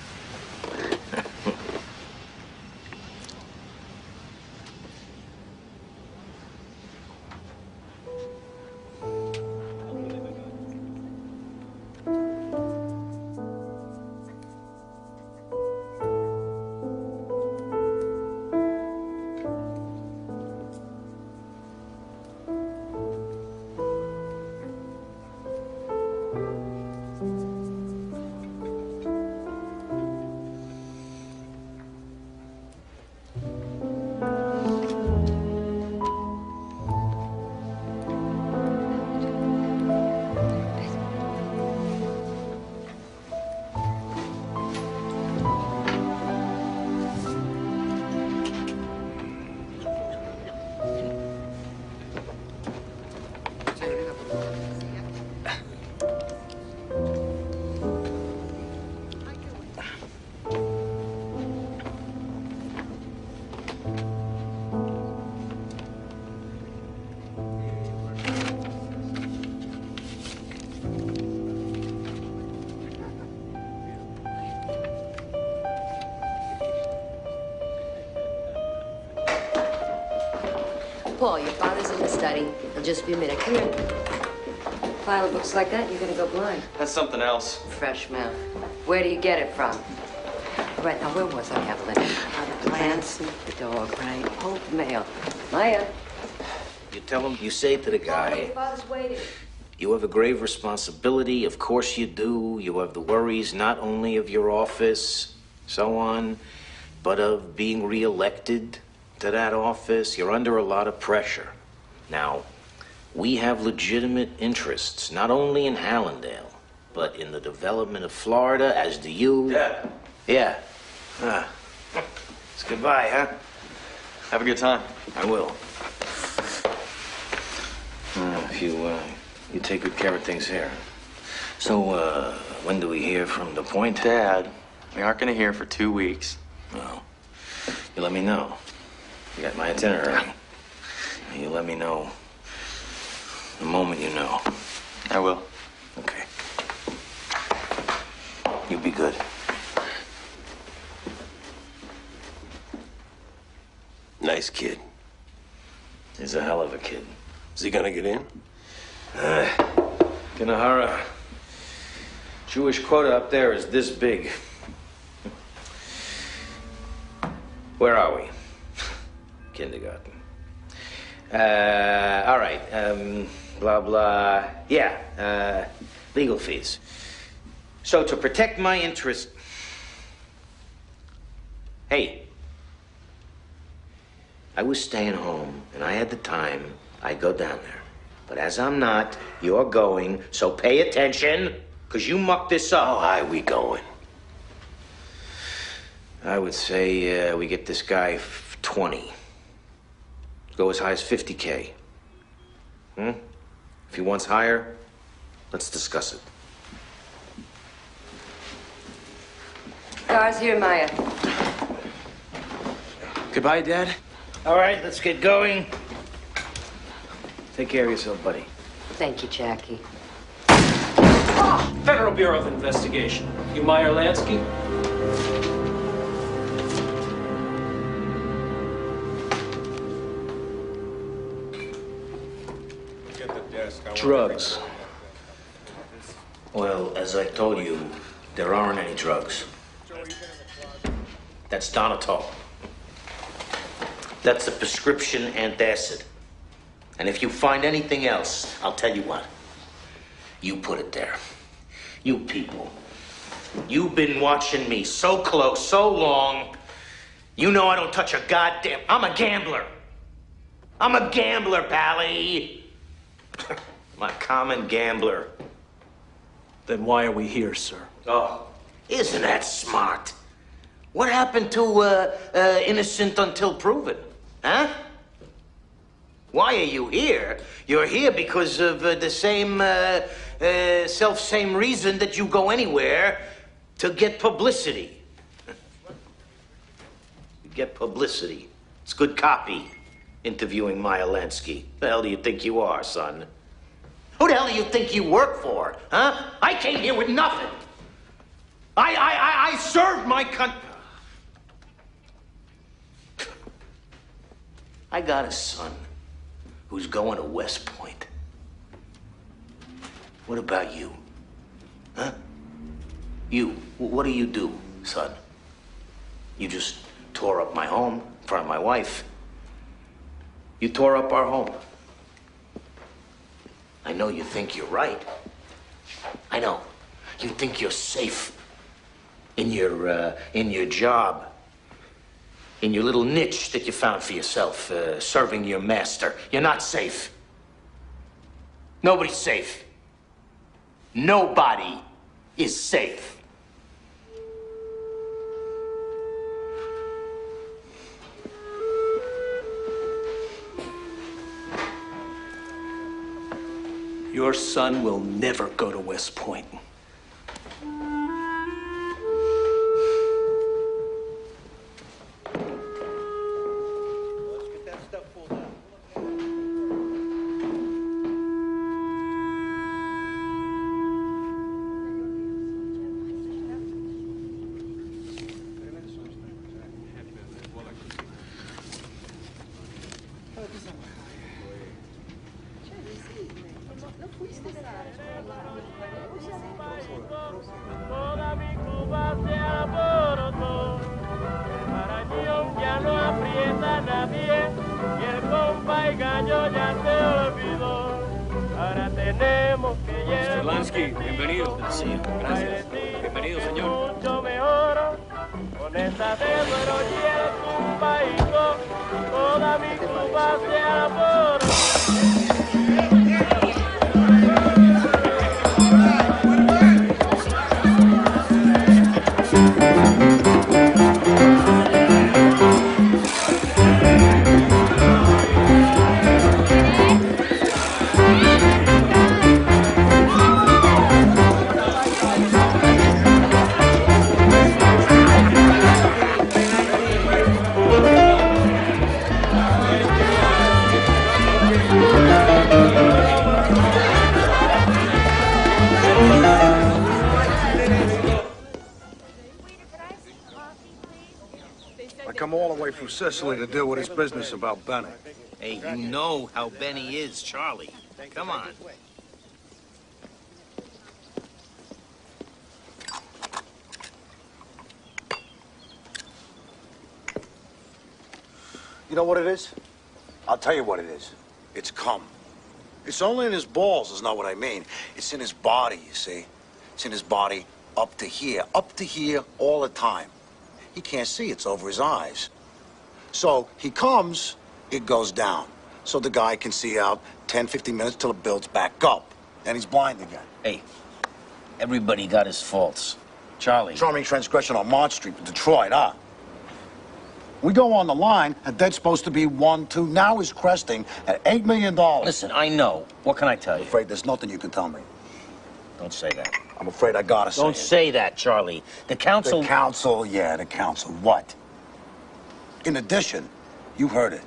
Paul, your father's in the study. He'll just be a minute. Come here. Pile of books like that, you're gonna go blind. That's something else. Fresh mouth. Where do you get it from? All right, now where was I, Evelyn? The plants, the dog, right? Hold the mail. Maya. You tell him, you say to the guy, Your father's waiting. you have a grave responsibility, of course you do. You have the worries not only of your office, so on, but of being reelected to that office. You're under a lot of pressure. Now, we have legitimate interests, not only in Hallandale, but in the development of Florida, as do you. Dad. Yeah. It's goodbye, huh? Have a good time. I will. If you take good care of things here. So, when do we hear from the point? Dad, we aren't gonna hear for 2 weeks. Well, you let me know. You got my itinerary. You let me know the moment you know. I will. Okay. You be good. Nice kid. He's a hell of a kid. Is he gonna get in? Kanahara. Jewish quota up there is this big. Where are we? Kindergarten. All right. Blah, blah. Yeah, legal fees. So to protect my interest... Hey, I was staying home and I had the time, I'd go down there. But as I'm not, you're going, so pay attention, because you mucked this up. How high we going? I would say we get this guy 20. Go as high as 50K. If he wants higher, let's discuss it. Car's here, Maya. Goodbye, Dad. All right, let's get going. Take care of yourself, buddy. Thank you, Jackie. Federal Bureau of Investigation. You Meyer Lansky? Drugs. Well, as I told you, there aren't any drugs. That's Donatol. That's a prescription antacid. And if you find anything else, I'll tell you what. You put it there. You people. You've been watching me so close, so long. You know I don't touch a goddamn... I'm a gambler. I'm a gambler, Pally. I'm a common gambler. Then why are we here, sir? Oh, isn't that smart? What happened to innocent until proven? Huh? Why are you here? You're here because of the same, self-same reason that you go anywhere to get publicity. You get publicity. It's good copy, interviewing Maya Lansky. The hell do you think you are, son? Who the hell do you think you work for, huh? I came here with nothing. I served my country. I got a son who's going to West Point. What about you? Huh? You, what do you do, son? You just tore up my home in front of my wife. You tore up our home. I know you think you're right. I know. You think you're safe in your job. In your little niche that you found for yourself, serving your master. You're not safe. Nobody's safe. Nobody is safe. Your son will never go to West Point. Toda mi Cuba se alborotó. Para Unión ya no aprieta nadie y el compa y gallo ya se olvidó. Ahora tenemos que llevar. Mr. Lansky, bienvenido. Gracias. Bienvenido, señor. Mucho mejor con esa de duero y el cumbaíto. Toda mi Cuba se alborotó. I come all the way from Sicily to deal with his business about Benny. Hey, you know how Benny is, Charlie. Come on. You know what it is? I'll tell you what it is. It's cum. It's only in his balls, is not what I mean. It's in his body, you see. It's in his body up to here all the time. He can't see, it's over his eyes. So he comes, it goes down. So the guy can see out 10, 15 minutes till it builds back up. And he's blind again. Hey, everybody got his faults. Charlie. Charming transgression on Mott Street with Detroit, huh? We go on the line, and dead's supposed to be 1, 2. Now he's cresting at $8 million. Listen, I know. What can I tell you? I'm afraid there's nothing you can tell me. Don't say that. I'm afraid I gotta say Don't say that, Charlie. The council... The council, yeah, the council. What? In addition, you heard it.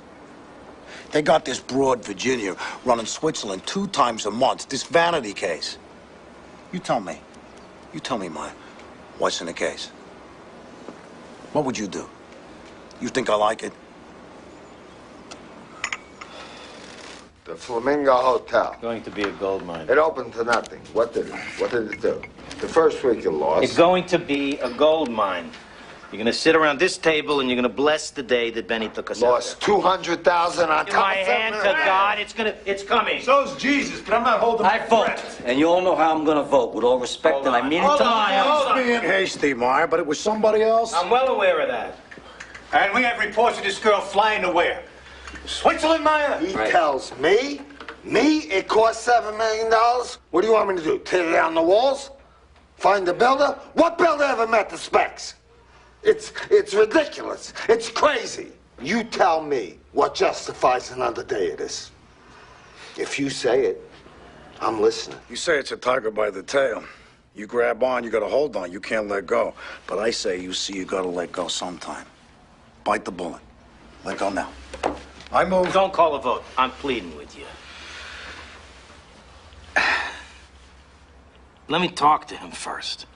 They got this broad Virginia running Switzerland 2 times a month, this vanity case. You tell me, Maya, what's in the case? What would you do? You think I like it? The Flamingo Hotel. Going to be a gold mine. It opened to nothing. What did it do? The first week you lost. It's going to be a gold mine. You're going to sit around this table and you're going to bless the day that Benny took us lost out. Lost 200,000 on top My hand to God, it's coming. So's Jesus, but I'm not holding I vote, and you all know how I'm going to vote. With all respect, and I mean it to my I was being hasty, Meyer, but it was somebody else. I'm well aware of that. And we have reports of this girl flying to where? Switzerland, Meyer? He tells me it cost $7 million? What do you want me to do, tear down the walls? Find the builder? What builder ever met the specs? It's ridiculous. It's crazy. You tell me what justifies another day of this. If you say it, I'm listening. You say it's a tiger by the tail. You grab on, you gotta hold on, you can't let go. But I say, you see, you gotta let go sometime. Bite the bullet. Let go now. I move. Don't call a vote. I'm pleading with you. Let me talk to him first.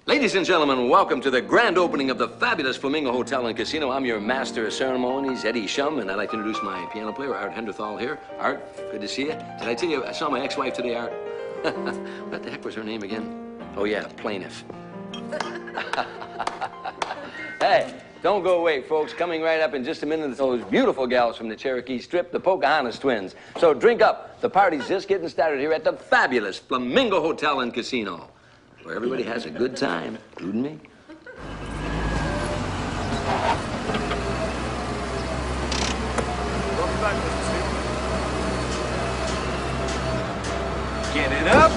Ladies and gentlemen, welcome to the grand opening of the fabulous Flamingo Hotel and Casino. I'm your master of ceremonies, Eddie Shum, and I'd like to introduce my piano player, Art Henderthal here. Art, good to see you. Did I tell you I saw my ex-wife today, Art? What the heck was her name again? Oh, yeah, Plaintiff. Hey, don't go away, folks. Coming right up in just a minute, those beautiful gals from the Cherokee Strip, the Pocahontas twins. So drink up. The party's just getting started here at the fabulous Flamingo Hotel and Casino, where everybody has a good time, including me. Welcome back, Mr. Steve. Get it up.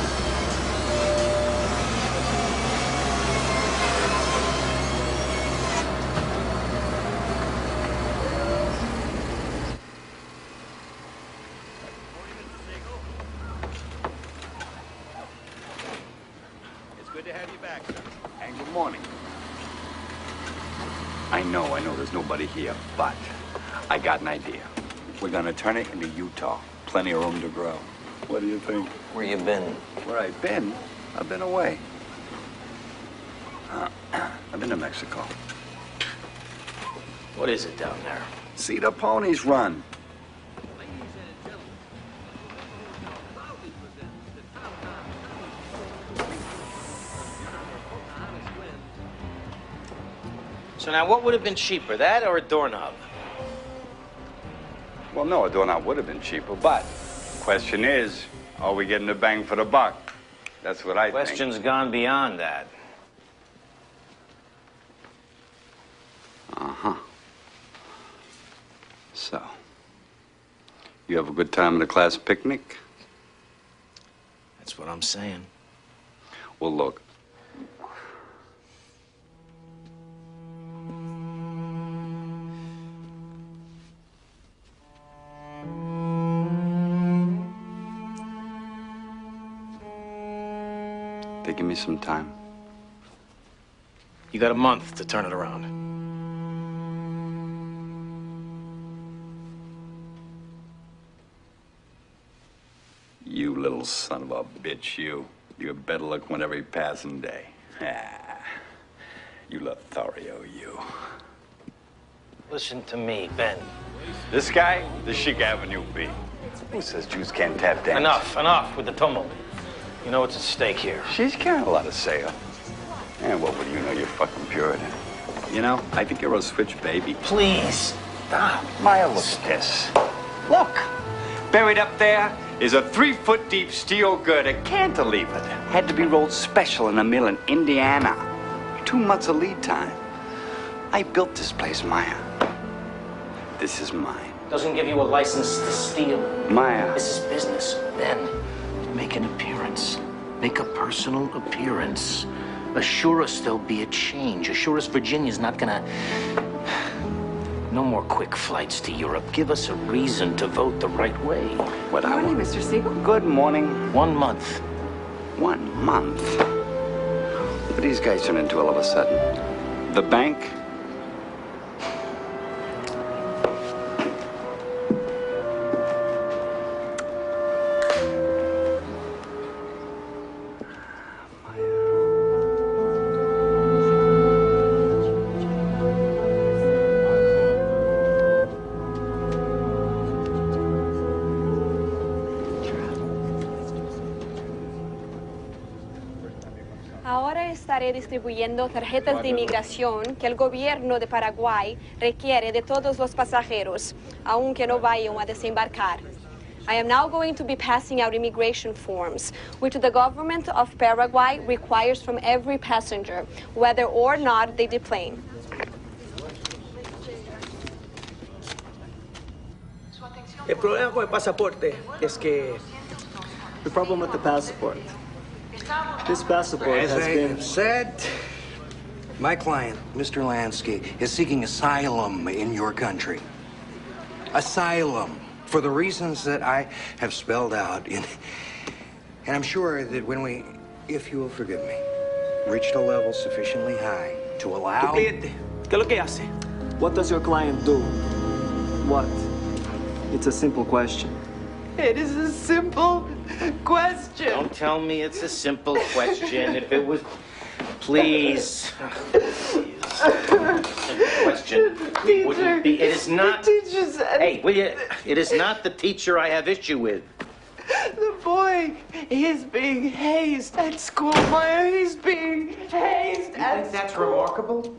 Good to have you back, sir. And good morning. I know there's nobody here, but I got an idea. We're gonna turn it into Utah. Plenty of room to grow. What do you think? Where you been? Where I've been? I've been away. I've been to Mexico. What is it down there? See the ponies run. So now, what would have been cheaper, that or a doorknob? Well, no, a doorknob would have been cheaper, but question is, are we getting the bang for the buck? That's what I think. Question's gone beyond that. Uh-huh. So, you have a good time at the class picnic? That's what I'm saying. Well, look. They give me some time. You got a month to turn it around. You little son of a bitch, you. You have better luck on every passing day. Ah, you Lothario, you. Listen to me, Ben. This guy, the Chic Avenue B. Who says Jews can't tap dance? Enough with the tumult. You know what's at stake here. She's got a lot to say. And what would you know, you fucking Puritan? You know, I think you're a switch baby. Please, stop. Maya, look at this. Look, buried up there is a 3-foot deep steel girder cantilever. Had to be rolled special in a mill in Indiana. 2 months of lead time. I built this place, Maya. This is mine. Doesn't give you a license to steal. Maya. This is business. Ben, make an appearance. Make a personal appearance. Assure us there'll be a change. Assure us Virginia's not gonna... No more quick flights to Europe. Give us a reason to vote the right way. What Good morning, Mr. Siegel. Good morning. 1 month. 1 month? What these guys turn into all of a sudden? The bank? Ahora estaré distribuyendo tarjetas de inmigración que el gobierno de Paraguay requiere de todos los pasajeros, aunque no vayan a desembarcar. I am now going to be passing out immigration forms, which the government of Paraguay requires from every passenger, whether or not they deplane. El problema con el pasaporte es que... The problem with the passport. This passport As has I been... have said, my client, Mr. Lansky, is seeking asylum in your country. Asylum for the reasons that I have spelled out in... And I'm sure that when we, if you will forgive me, reached a level sufficiently high to allow... Tu cliente, ¿qué es lo que hace? What does your client do? What? It's a simple question. It is a simple question. Don't tell me it's a simple question. If it was... Please. Simple question. Wouldn't be... It is not... The teacher said... Hey, will you... It is not the teacher I have issue with. The boy is being hazed at school, Maya. He's being hazed at school. That's remarkable?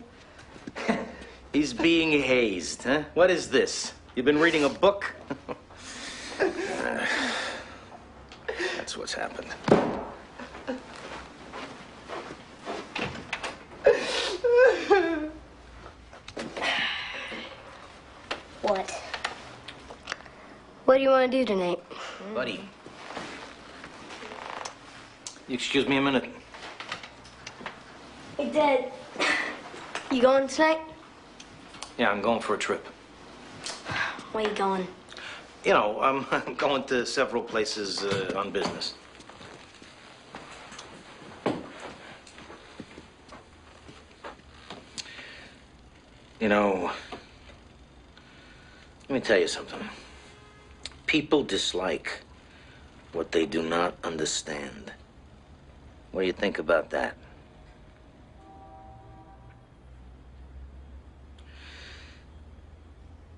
He's being hazed, huh? What is this? You've been reading a book? That's what's happened. What? What do you want to do tonight? Buddy. You excuse me a minute? Hey, Dad. You going tonight? Yeah, I'm going for a trip. Where you going? You know, I'm going to several places on business. You know, let me tell you something. People dislike what they do not understand. What do you think about that?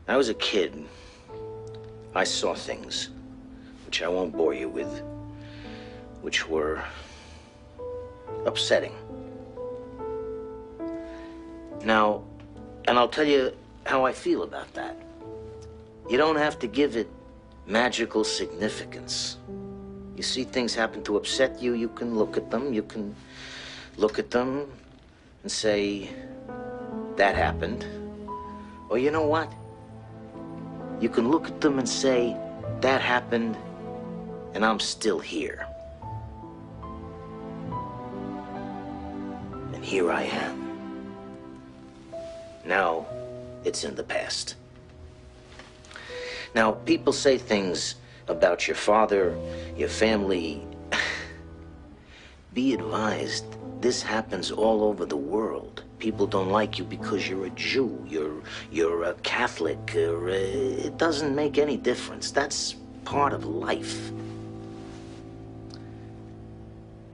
I was a kid. I saw things, which I won't bore you with, which were upsetting. Now, And I'll tell you how I feel about that. You don't have to give it magical significance. You see things happen to upset you, you can look at them. You can look at them and say, that happened. Or you know what? You can look at them and say, that happened, and I'm still here. And here I am. Now, it's in the past. Now, people say things about your father, your family. Be advised, this happens all over the world. People don't like you because you're a Jew, you're a Catholic, or it doesn't make any difference. That's part of life.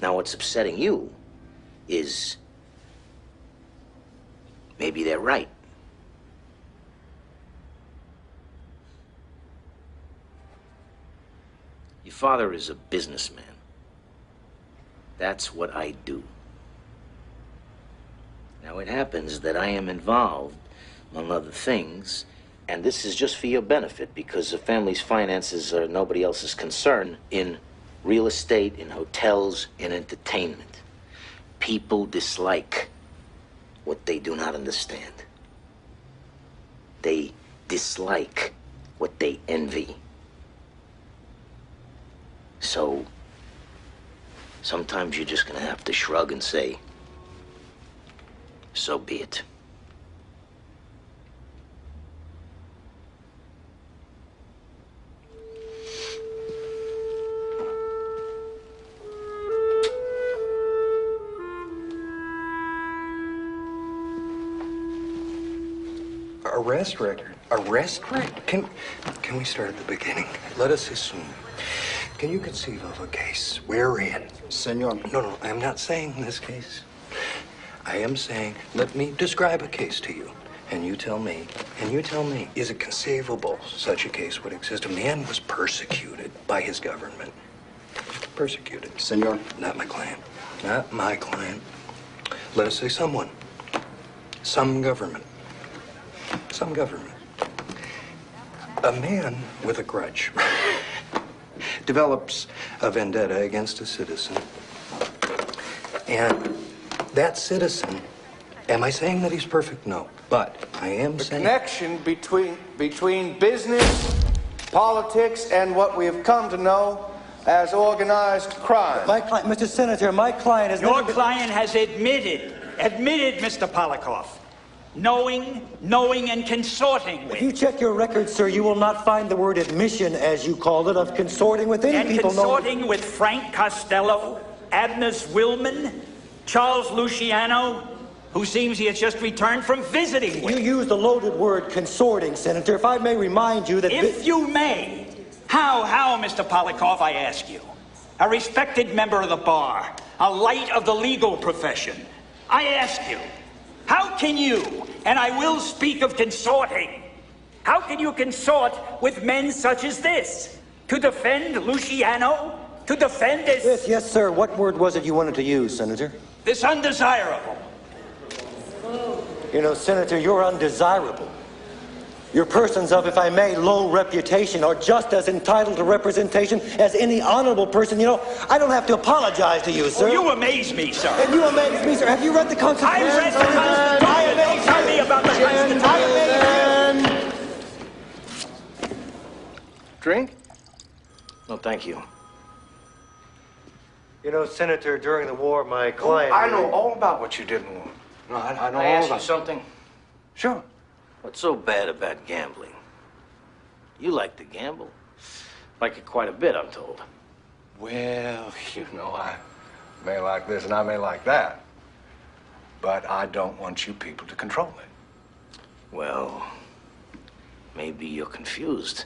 Now, what's upsetting you is maybe they're right. Your father is a businessman. That's what I do. Now, it happens that I am involved, among other things, and this is just for your benefit because the family's finances are nobody else's concern, in real estate, in hotels, in entertainment. People dislike what they do not understand. They dislike what they envy. So, sometimes you're just gonna have to shrug and say, so be it. Arrest record. Arrest record? Can we start at the beginning? Let us assume. Can you conceive of a case wherein... Senor. No, I'm not saying this case. I am saying, let me describe a case to you. And you tell me, is it conceivable such a case would exist? A man was persecuted by his government. Persecuted. Senor. Not my client. Not my client. Let us say someone. Some government. Some government. A man with a grudge develops a vendetta against a citizen. And that citizen, am I saying that he's perfect? No. But I am saying... The connection between business, politics, and what we have come to know as organized crime. My client, Mr. Senator, my client has Your client has admitted, Mr. Polikoff, knowing and consorting with. If you check your records, sir, you will not find the word admission, as you called it, of consorting with any people. And consorting with Frank Costello, Agnes Willman, Charles Luciano, who seems he has just returned from visiting with. You used the loaded word consorting, Senator. If I may remind you that... If you may. How, Mr. Polikoff, I ask you? A respected member of the bar, a light of the legal profession. I ask you, how can you, and I will speak of consorting, how can you consort with men such as this? To defend Luciano? To defend this... Yes, sir. What word was it you wanted to use, Senator? This undesirable. You know, Senator, you're undesirable. Your persons of, if I may, low reputation are just as entitled to representation as any honorable person. You know, I don't have to apologize to you, sir. Oh, you amaze me, sir. And you amaze me, sir. Have you read the Constitution? I read the Constitution. Don't tell me about the Constitution. Drink? No, thank you. You know, Senator, during the war, my client... I know all about what you did in the war. No, I know Can I all ask about you something? Sure. What's so bad about gambling? You like to gamble. Like it quite a bit, I'm told. Well, you know, I may like this and I may like that. But I don't want you people to control it. Well, maybe you're confused.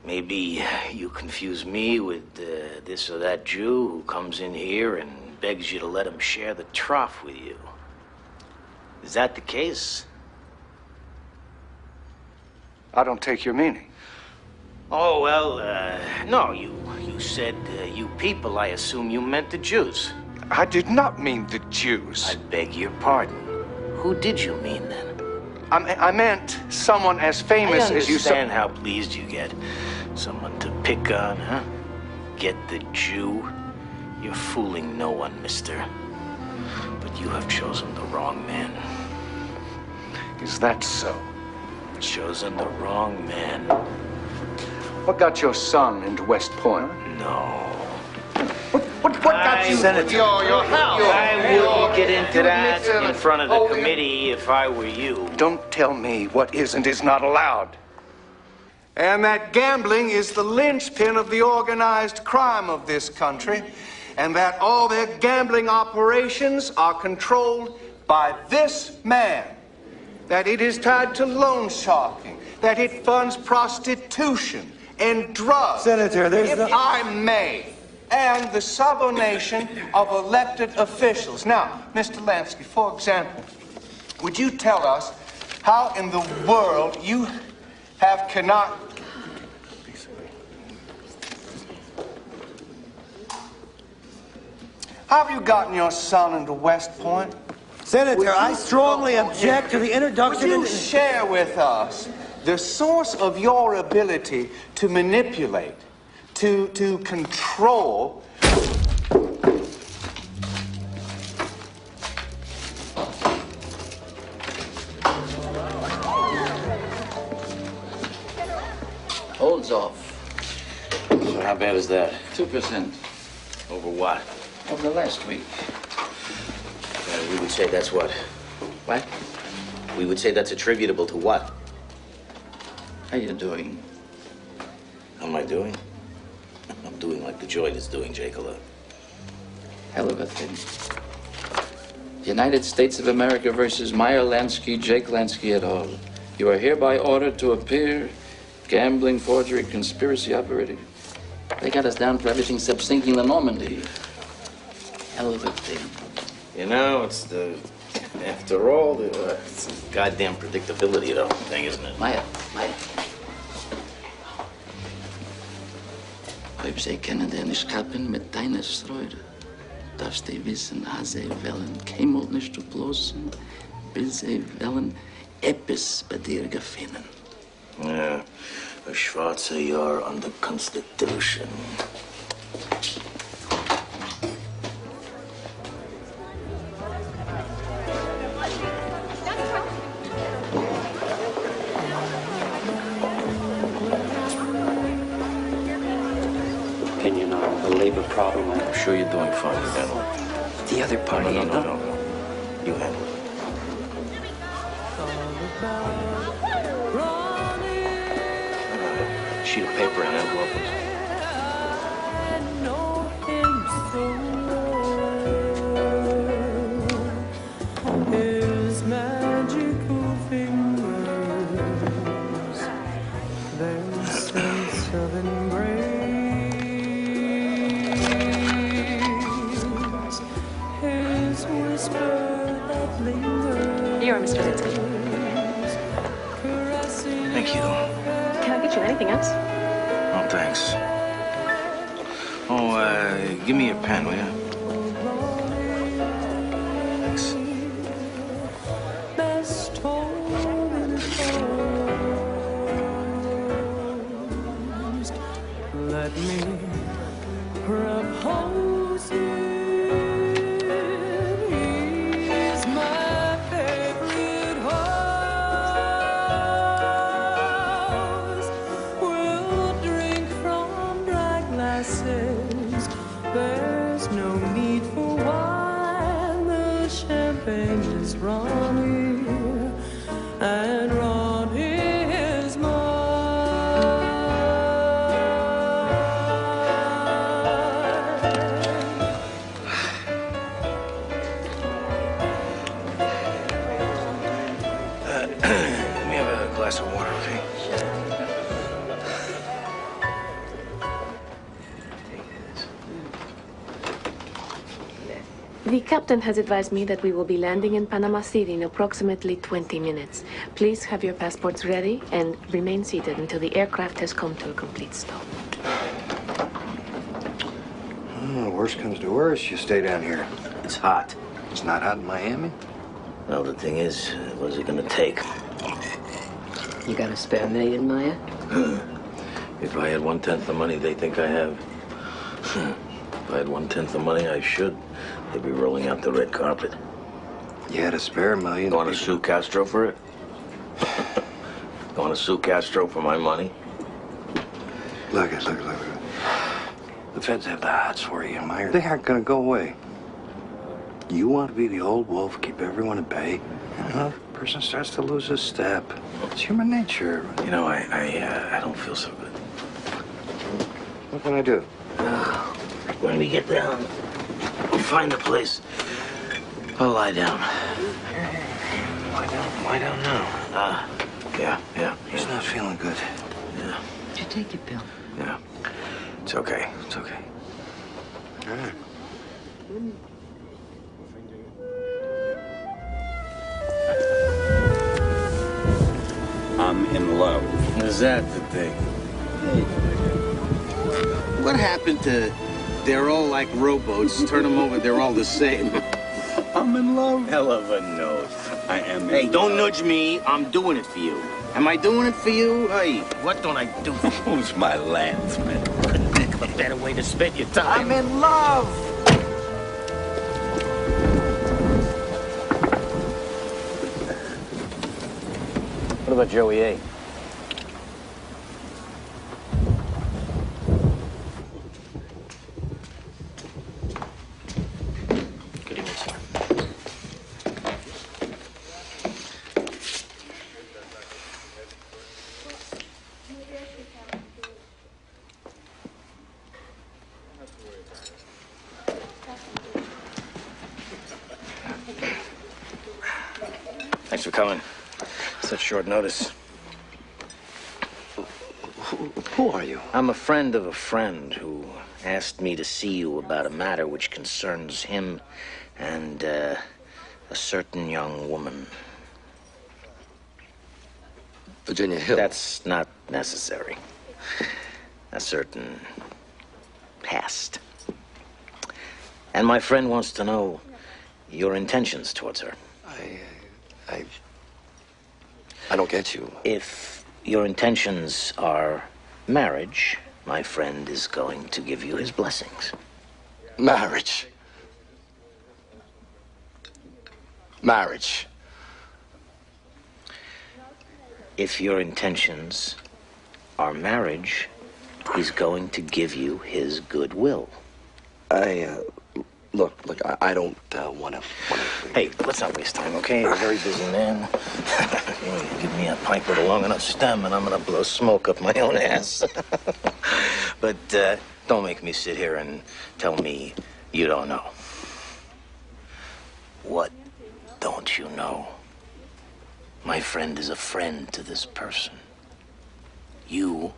Maybe you confuse me with this or that Jew who comes in here and begs you to let him share the trough with you. Is that the case? I don't take your meaning. Oh, well, no, you said you people. I assume you meant the Jews. I did not mean the Jews. I beg your pardon. Who did you mean then? I meant someone as famous I as you. understand how pleased you get. Someone to pick on, huh? Get the Jew? You're fooling no one, mister. But you have chosen the wrong man. Is that so? Chosen the wrong man. What got your son into West Point? No. What got you? Senator, your house? I wouldn't get into that in front of the committee if I were you. Don't tell me what is and is not allowed. And that gambling is the linchpin of the organized crime of this country, and that all their gambling operations are controlled by this man, that it is tied to loan sharking, that it funds prostitution and drugs. Senator, there's if I may, and the subordination of elected officials. Now, Mr. Lansky, for example, would you tell us how in the world you cannot... How have you gotten your son into West Point? Senator, I strongly object to the introduction... Would you share with us the source of your ability to manipulate, to control... Holds off. So how bad is that? 2%. Over what? Over the last week. We would say that's what? What? We would say that's attributable to what? How you doing? How am I doing? I'm doing like the joint is doing, Jacola. Hell of a thing. United States of America versus Meyer Lansky, Jake Lansky et al. You are hereby ordered to appear. Gambling, forgery, conspiracy operating. They got us down for everything except sinking the Normandy. Hell of a thing. You know, it's the... After all, it's the goddamn predictability of the whole thing, isn't it? Meyer. Ob sie können dir nicht kappen mit deiner Streude, darfst du wissen, als sie wollen keinmal nicht zu bloßen, bis sie wollen etwas bei dir gefunden. Ja, a schwarzer Jahr on the Constitution. Opinion on the labor problem. I'm sure you're doing fine. You handle it. The other party, No. You handle it. Sheet of paper and envelope. His magical fingers, their sense of embrace, his whisper that lingers. Here, Mr. Lansky. Thank you. Can I get you anything else? Oh, thanks. Oh, give me your pen, will you? Thanks. Best home in closed. Let me propose him. He's my favorite horse. We'll drink from dry glasses. There's no need for wine. The champagne is Ronnie, and Ronnie is Let me have a glass of water, okay? The captain has advised me that we will be landing in Panama City in approximately 20 minutes. Please have your passports ready and remain seated until the aircraft has come to a complete stop. Worst comes to worst, you stay down here. It's hot. It's not hot in Miami? Well, the thing is, what's it gonna take? You got a spare million, Maya? If I had 1/10 the money they think I have. If I had 1/10 the money I should, they'd be rolling out the red carpet. You had a spare million. Want to sue Castro for it? Want to sue Castro for my money? Look. The feds have the hots for you, Meyer. They aren't gonna go away. You want to be the old wolf, keep everyone at bay. You know, the person starts to lose his step. It's human nature. You know, I don't feel so good. What can I do? When we get down, find a place. I'll lie down. Lie down now. Yeah. He's not feeling good. Yeah. Did you take your pill? Yeah. It's okay. All right. I'm in love. Is that the thing? Hey. What happened to they're all like rowboats? Turn them over, they're all the same. I'm in love. Hell of a note. I am in Hey, don't love. nudge me. I'm doing it for you. Am I doing it for you? Hey, what don't I do? Who's my landsman? Couldn't think of a better way to spend your time. I'm in love. What about Joey A? Good evening, sir. Thanks for coming. Such short notice. Who are you? I'm a friend of a friend who asked me to see you about a matter which concerns him and a certain young woman. Virginia Hill. That's not necessary. A certain past. And my friend wants to know your intentions towards her. I don't get you. If your intentions are marriage, my friend is going to give you his blessings. Marriage. Marriage. If your intentions are marriage, he's going to give you his goodwill. Look, I don't want to... Hey, let's not waste time, okay? You're a very busy man. Give me a pipe with a long enough stem and I'm gonna blow smoke up my own ass. But don't make me sit here and tell me you don't know. What don't you know? My friend is a friend to this person. You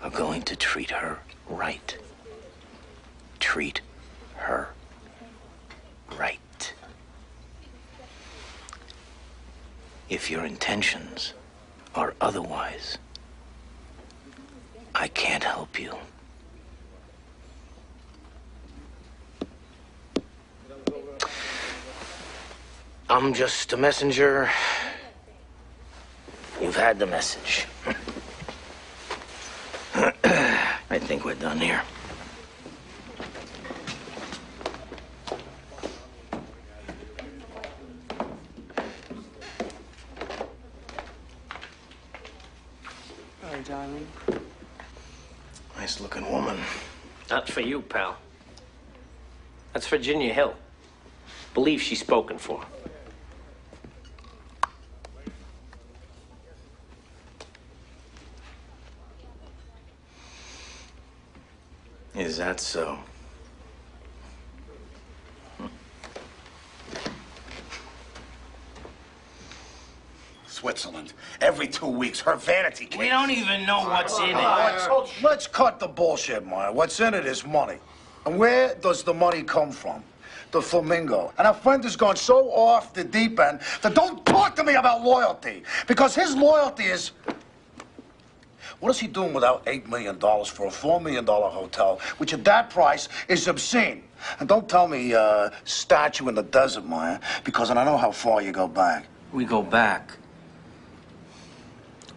are going to treat her right. Treat her right. If your intentions are otherwise, I can't help you. I'm just a messenger. You've had the message. I think we're done here. Hi, darling. Nice looking woman. That's for you, pal. That's Virginia Hill. Believe she's spoken for. Is that so? Switzerland. Every 2 weeks, her vanity case. We don't even know what's in it. Let's cut the bullshit, Maya. What's in it is money. And where does the money come from? The Flamingo. And our friend has gone so off the deep end that don't talk to me about loyalty. Because his loyalty is... What is he doing without $8 million for a $4 million hotel, which at that price is obscene? And don't tell me statue in the desert, Maya, because I know how far you go back. We go back.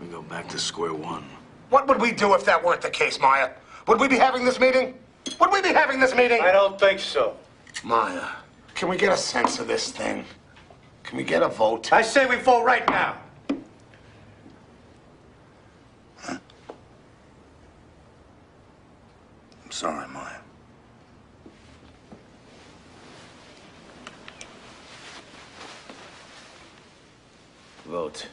We go back to square one. What would we do if that weren't the case, Maya? Would we be having this meeting? Would we be having this meeting? I don't think so. Maya, can we get a sense of this thing? Can we get a vote? I say we vote right now. Huh? I'm sorry, Maya. Vote.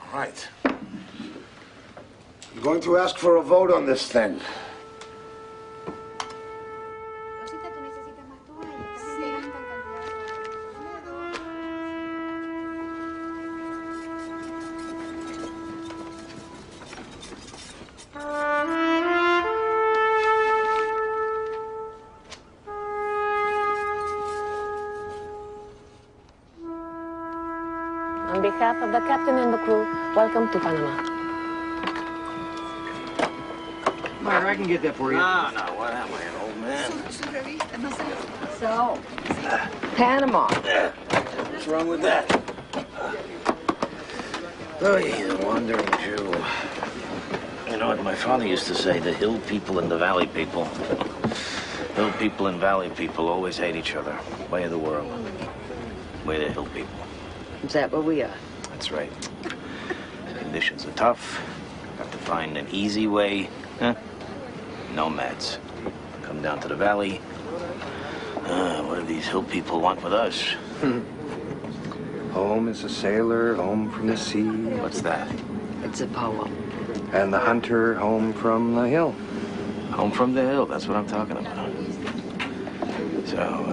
All right. I'm going to ask for a vote on this thing. On behalf of the captain and the crew, welcome to Panama. Myra, I can get that for you. No, what am I, an old man? So, Panama. What's wrong with that? Oh, he's a wandering Jew. You know what my father used to say, the hill people and the valley people. Hill people and valley people always hate each other. Way of the world. Way of the hill people. Is that what we are? That's right. Conditions are tough. Got to find an easy way. Huh? Nomads. Come down to the valley. What do these hill people want with us? Home is a sailor, home from the sea. What's that? It's a poem. And the hunter, home from the hill. Home from the hill, that's what I'm talking about. So,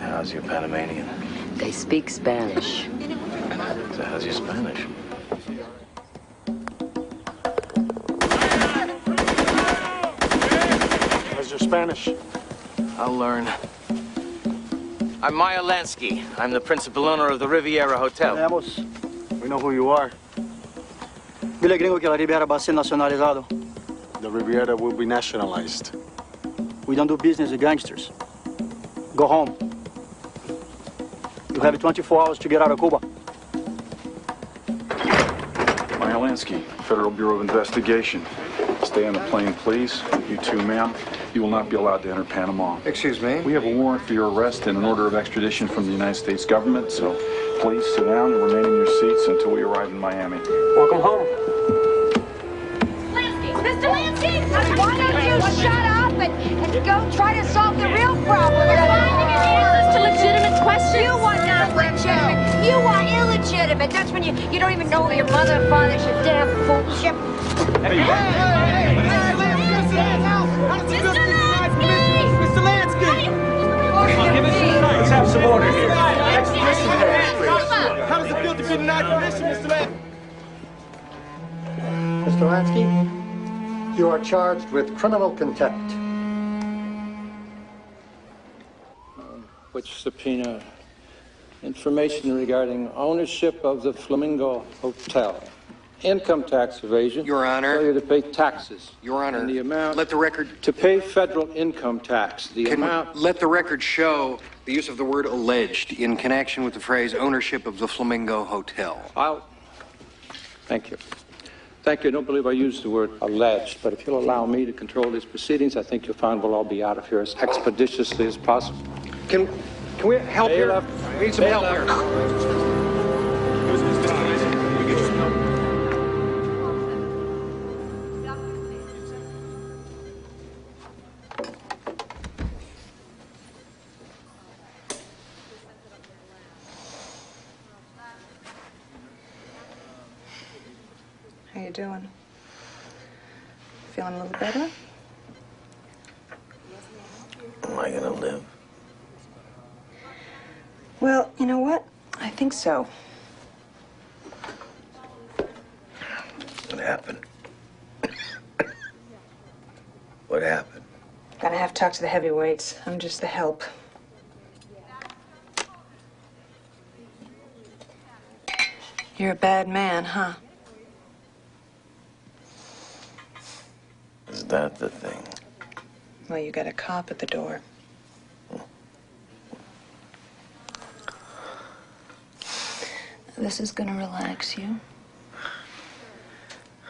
how's your Panamanian? They speak Spanish. So how's your Spanish? How's your Spanish? I'll learn. I'm Maya Lansky. I'm the principal owner of the Riviera Hotel. Vamos. We know who you are. Dile gringo que la Riviera va a ser nacionalizado. The Riviera will be nationalized. We don't do business with gangsters. Go home. You have 24 hours to get out of Cuba. Maya Lansky, Federal Bureau of Investigation. Stay on the plane, please. You too, ma'am. You will not be allowed to enter Panama. Excuse me? We have a warrant for your arrest and an order of extradition from the United States government, so please sit down and remain in your seats until we arrive in Miami. Welcome home. Lansky! Mr. Lansky! Why don't you shut up and go try to solve the real problem? You're finding an answers to legitimate questions. You are not legitimate. You are illegitimate. That's when you don't even know who your mother and father's your damn bullshit. Hey, Mr. Lansky! Give us some time. Let's have some order here. Extradition How does it feel to be denied permission, Mr. Lansky? Mr. Lansky, you are charged with criminal contempt. Which subpoena information regarding ownership of the Flamingo Hotel, income tax evasion, Your Honor, failure to pay taxes, Your Honor, and the amount let the record to pay federal income tax, the amount. Let the record show the use of the word alleged in connection with the phrase ownership of the Flamingo Hotel. Thank you. Thank you. I don't believe I used the word alleged, but if you'll allow me to control these proceedings, I think you'll find we'll all be out of here as expeditiously as possible. Can we help here? We need some help here. How you doing? Feeling a little better? Am I gonna live? Well, you know what? I think so. What happened? What happened? Gonna have to talk to the heavyweights. I'm just the help. You're a bad man, huh? that the thing? Well, you got a cop at the door. This is gonna relax you.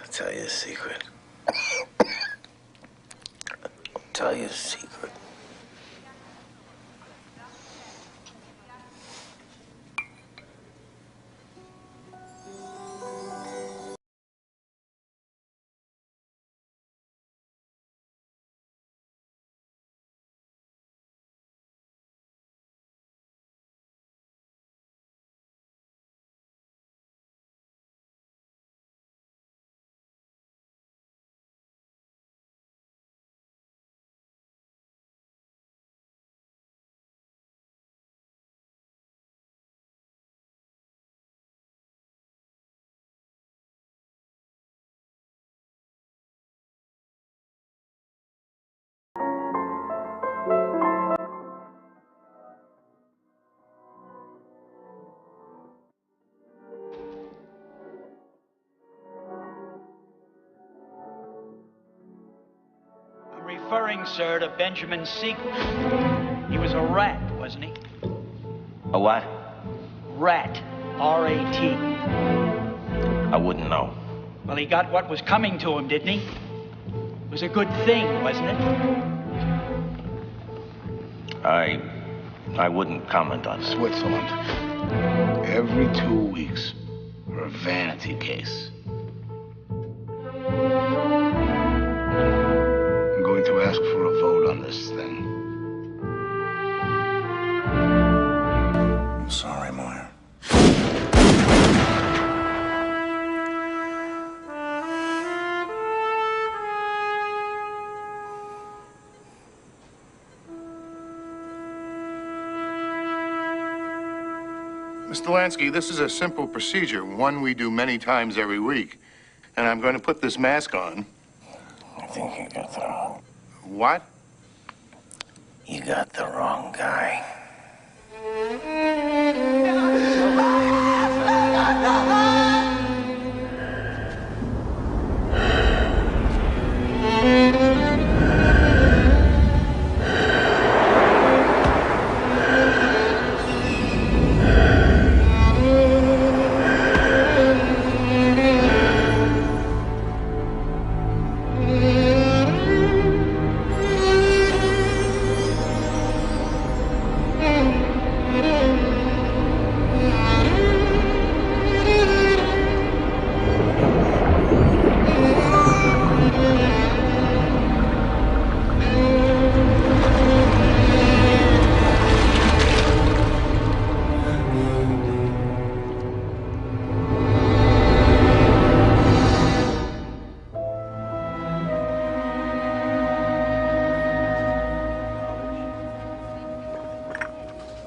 I'll tell you a secret. I'll tell you a secret. Referring, sir, to Benjamin Siegel. He was a rat, wasn't he? A what? Rat. R-A-T. I wouldn't know. Well, he got what was coming to him, didn't he? It was a good thing, wasn't it? I wouldn't comment on Switzerland. Every 2 weeks for a vanity case. I'm going to ask for a vote on this thing. I'm sorry, Moyer. Mr. Lansky, this is a simple procedure, one we do many times every week. And I'm going to put this mask on. I think you got the wrong... What? You got the wrong guy.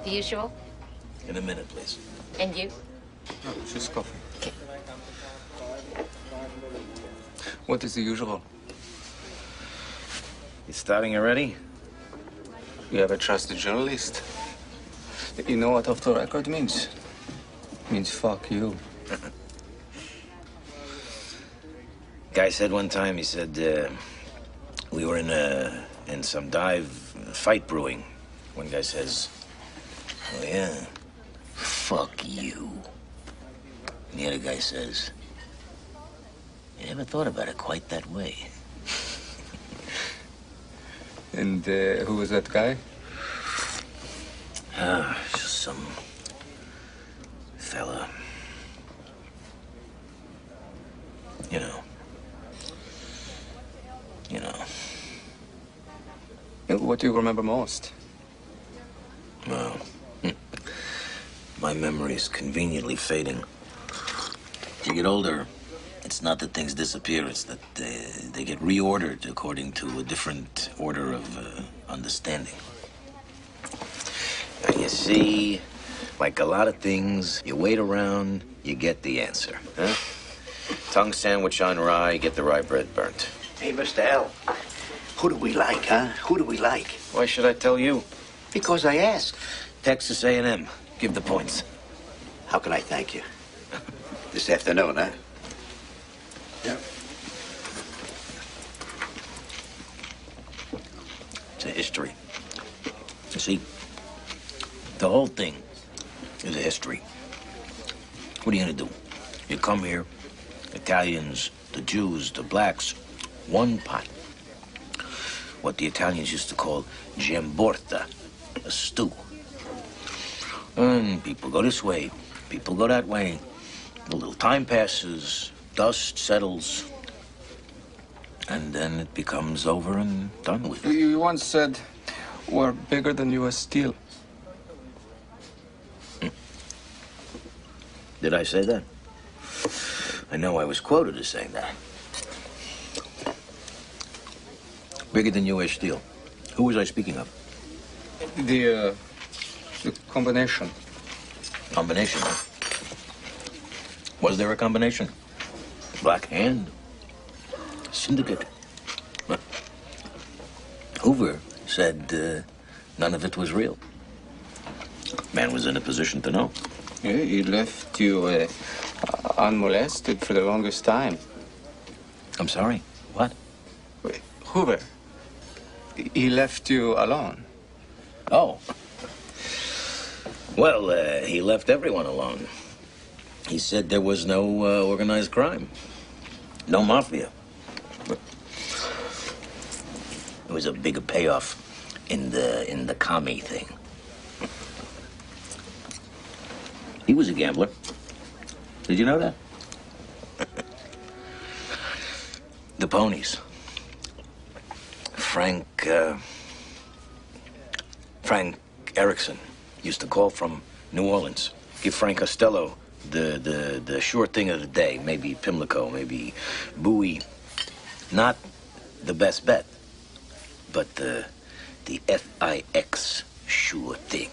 The usual? In a minute, please. And you? No, just coffee. Okay. What is the usual? You starting already? You ever trust a journalist? You know what off the record means? It means fuck you. Guy said one time, he said, we were in some dive fight brewing. One guy says, oh yeah, fuck you. And the other guy says, I never thought about it quite that way. And who was that guy? Just some fella. You know. What do you remember most? Well, my memory's conveniently fading. As you get older, it's not that things disappear, it's that they get reordered according to a different order of understanding. Now, you see, like a lot of things, you wait around, you get the answer, huh? Tongue sandwich on rye, get the rye bread burnt. Hey, Mr. L, who do we like, huh? Who do we like? Why should I tell you? Because I asked. Texas A&M. Give the points. How can I thank you? This afternoon, huh? Yep. history. You see, the whole thing is a history. What are you gonna do? You come here, Italians, the Jews, the blacks, one pot. What the Italians used to call giamborta, a stew. And people go this way, people go that way. A little time passes, dust settles, and then it becomes over and done with. You once said we're bigger than U.S. Steel. Did I say that? I know I was quoted as saying that. Bigger than U.S. Steel. Who was I speaking of? The combination. Combination, huh? Was there a combination? Black Hand? Syndicate? Hoover said none of it was real. Man was in a position to know. Yeah, he left you unmolested for the longest time. I'm sorry, what? Wait, Hoover. He left you alone. Oh. Well, he left everyone alone. He said there was no organized crime. No mafia. There was a bigger payoff in the commie thing. He was a gambler. Did you know that? The ponies. Frank Erickson used to call from New Orleans. Give Frank Costello the sure thing of the day. Maybe Pimlico, maybe Bowie. Not the best bet, but the FIX sure thing.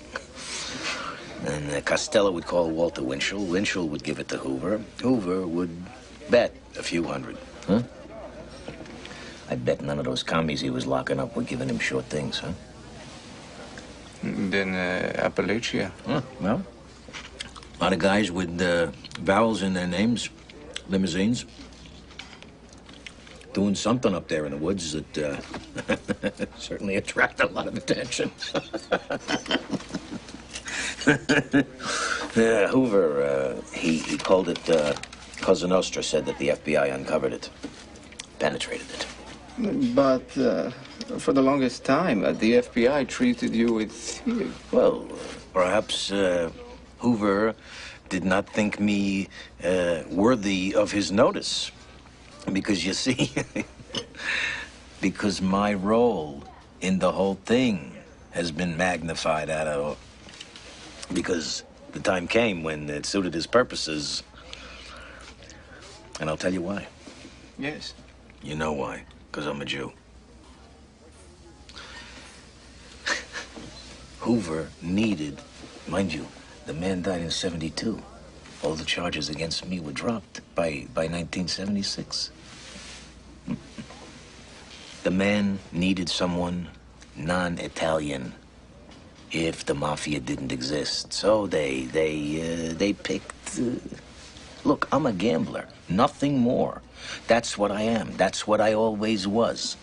And Costello would call Walter Winchell. Winchell would give it to Hoover. Hoover would bet a few hundred. Huh? I bet none of those commies he was locking up were giving him short things, huh? Then Appalachia. Huh, well, a lot of guys with vowels in their names, limousines, doing something up there in the woods that certainly attract a lot of attention. Yeah, Hoover, he called it, Cosa Nostra said that the FBI uncovered it, penetrated it. But for the longest time, the FBI treated you with... Well, perhaps Hoover did not think me worthy of his notice. Because, you see, because my role in the whole thing has been magnified out of... Because the time came when it suited his purposes. And I'll tell you why. Yes. You know why. Because I'm a Jew. Hoover needed, mind you, the man died in '72. All the charges against me were dropped by 1976. The man needed someone non-Italian if the Mafia didn't exist. So they picked... Look, I'm a gambler, nothing more. That's what I am. That's what I always was.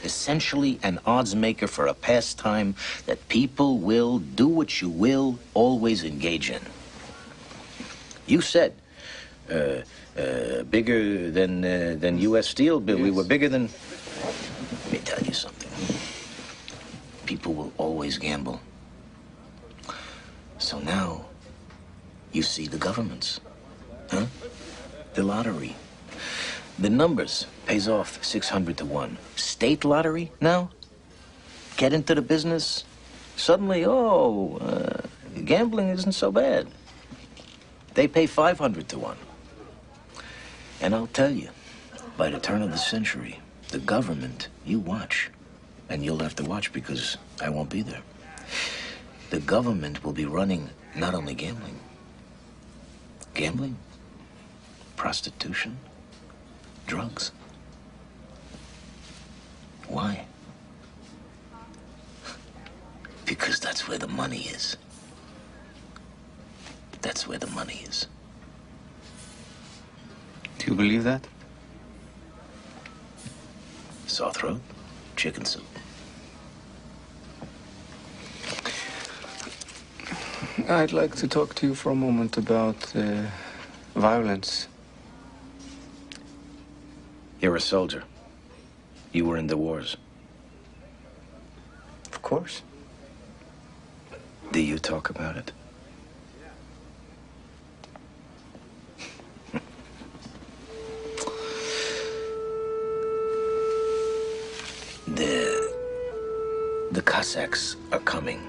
Essentially an odds maker for a pastime that people will do what you will, always engage in. You said bigger than U.S. Steel, but yes. We were bigger than... Let me tell you something. People will always gamble. So now you see the governments, huh? The lottery. The numbers pays off 600 to 1. State lottery now? Get into the business. Suddenly, gambling isn't so bad. They pay 500 to 1. And I'll tell you, by the turn of the century, the government, you watch. And you'll have to watch because I won't be there. The government will be running not only gambling. Gambling, prostitution, drugs. Why? Because that's where the money is. That's where the money is. Do you believe that? Sore throat, chicken soup. I'd like to talk to you for a moment about violence. You're a soldier. You were in the wars. Of course. Do you talk about it? The Cossacks are coming.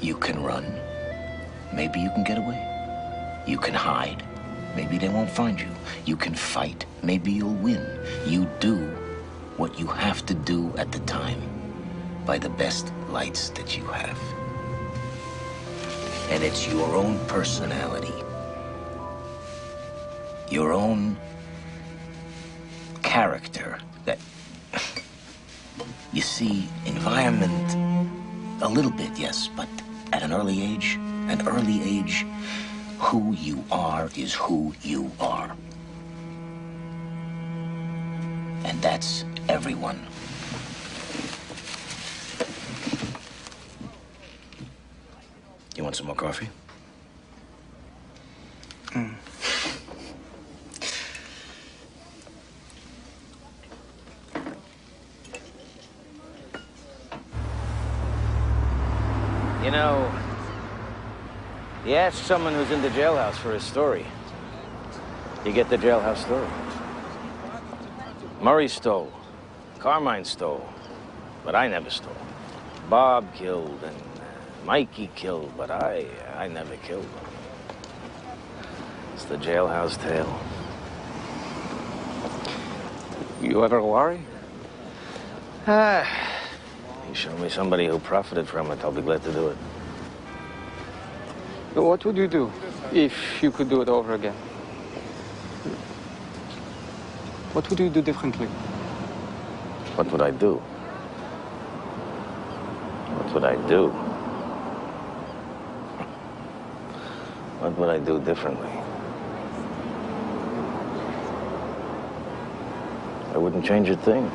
You can run. Maybe you can get away. You can hide. Maybe they won't find you. You can fight. Maybe you'll win. You do what you have to do at the time by the best lights that you have. And it's your own personality, your own character that, you see, environment, a little bit, yes, but at an early age, who you are is who you are. And that's everyone. You want some more coffee? You know, you ask someone who's in the jailhouse for his story, you get the jailhouse story. Murray stole, Carmine stole, but I never stole. Bob killed and Mikey killed, but I never killed. It's the jailhouse tale. You ever worry? You show me somebody who profited from it, I'll be glad to do it. What would you do if you could do it over again? What would you do differently? What would I do? What would I do? What would I do differently? I wouldn't change a thing.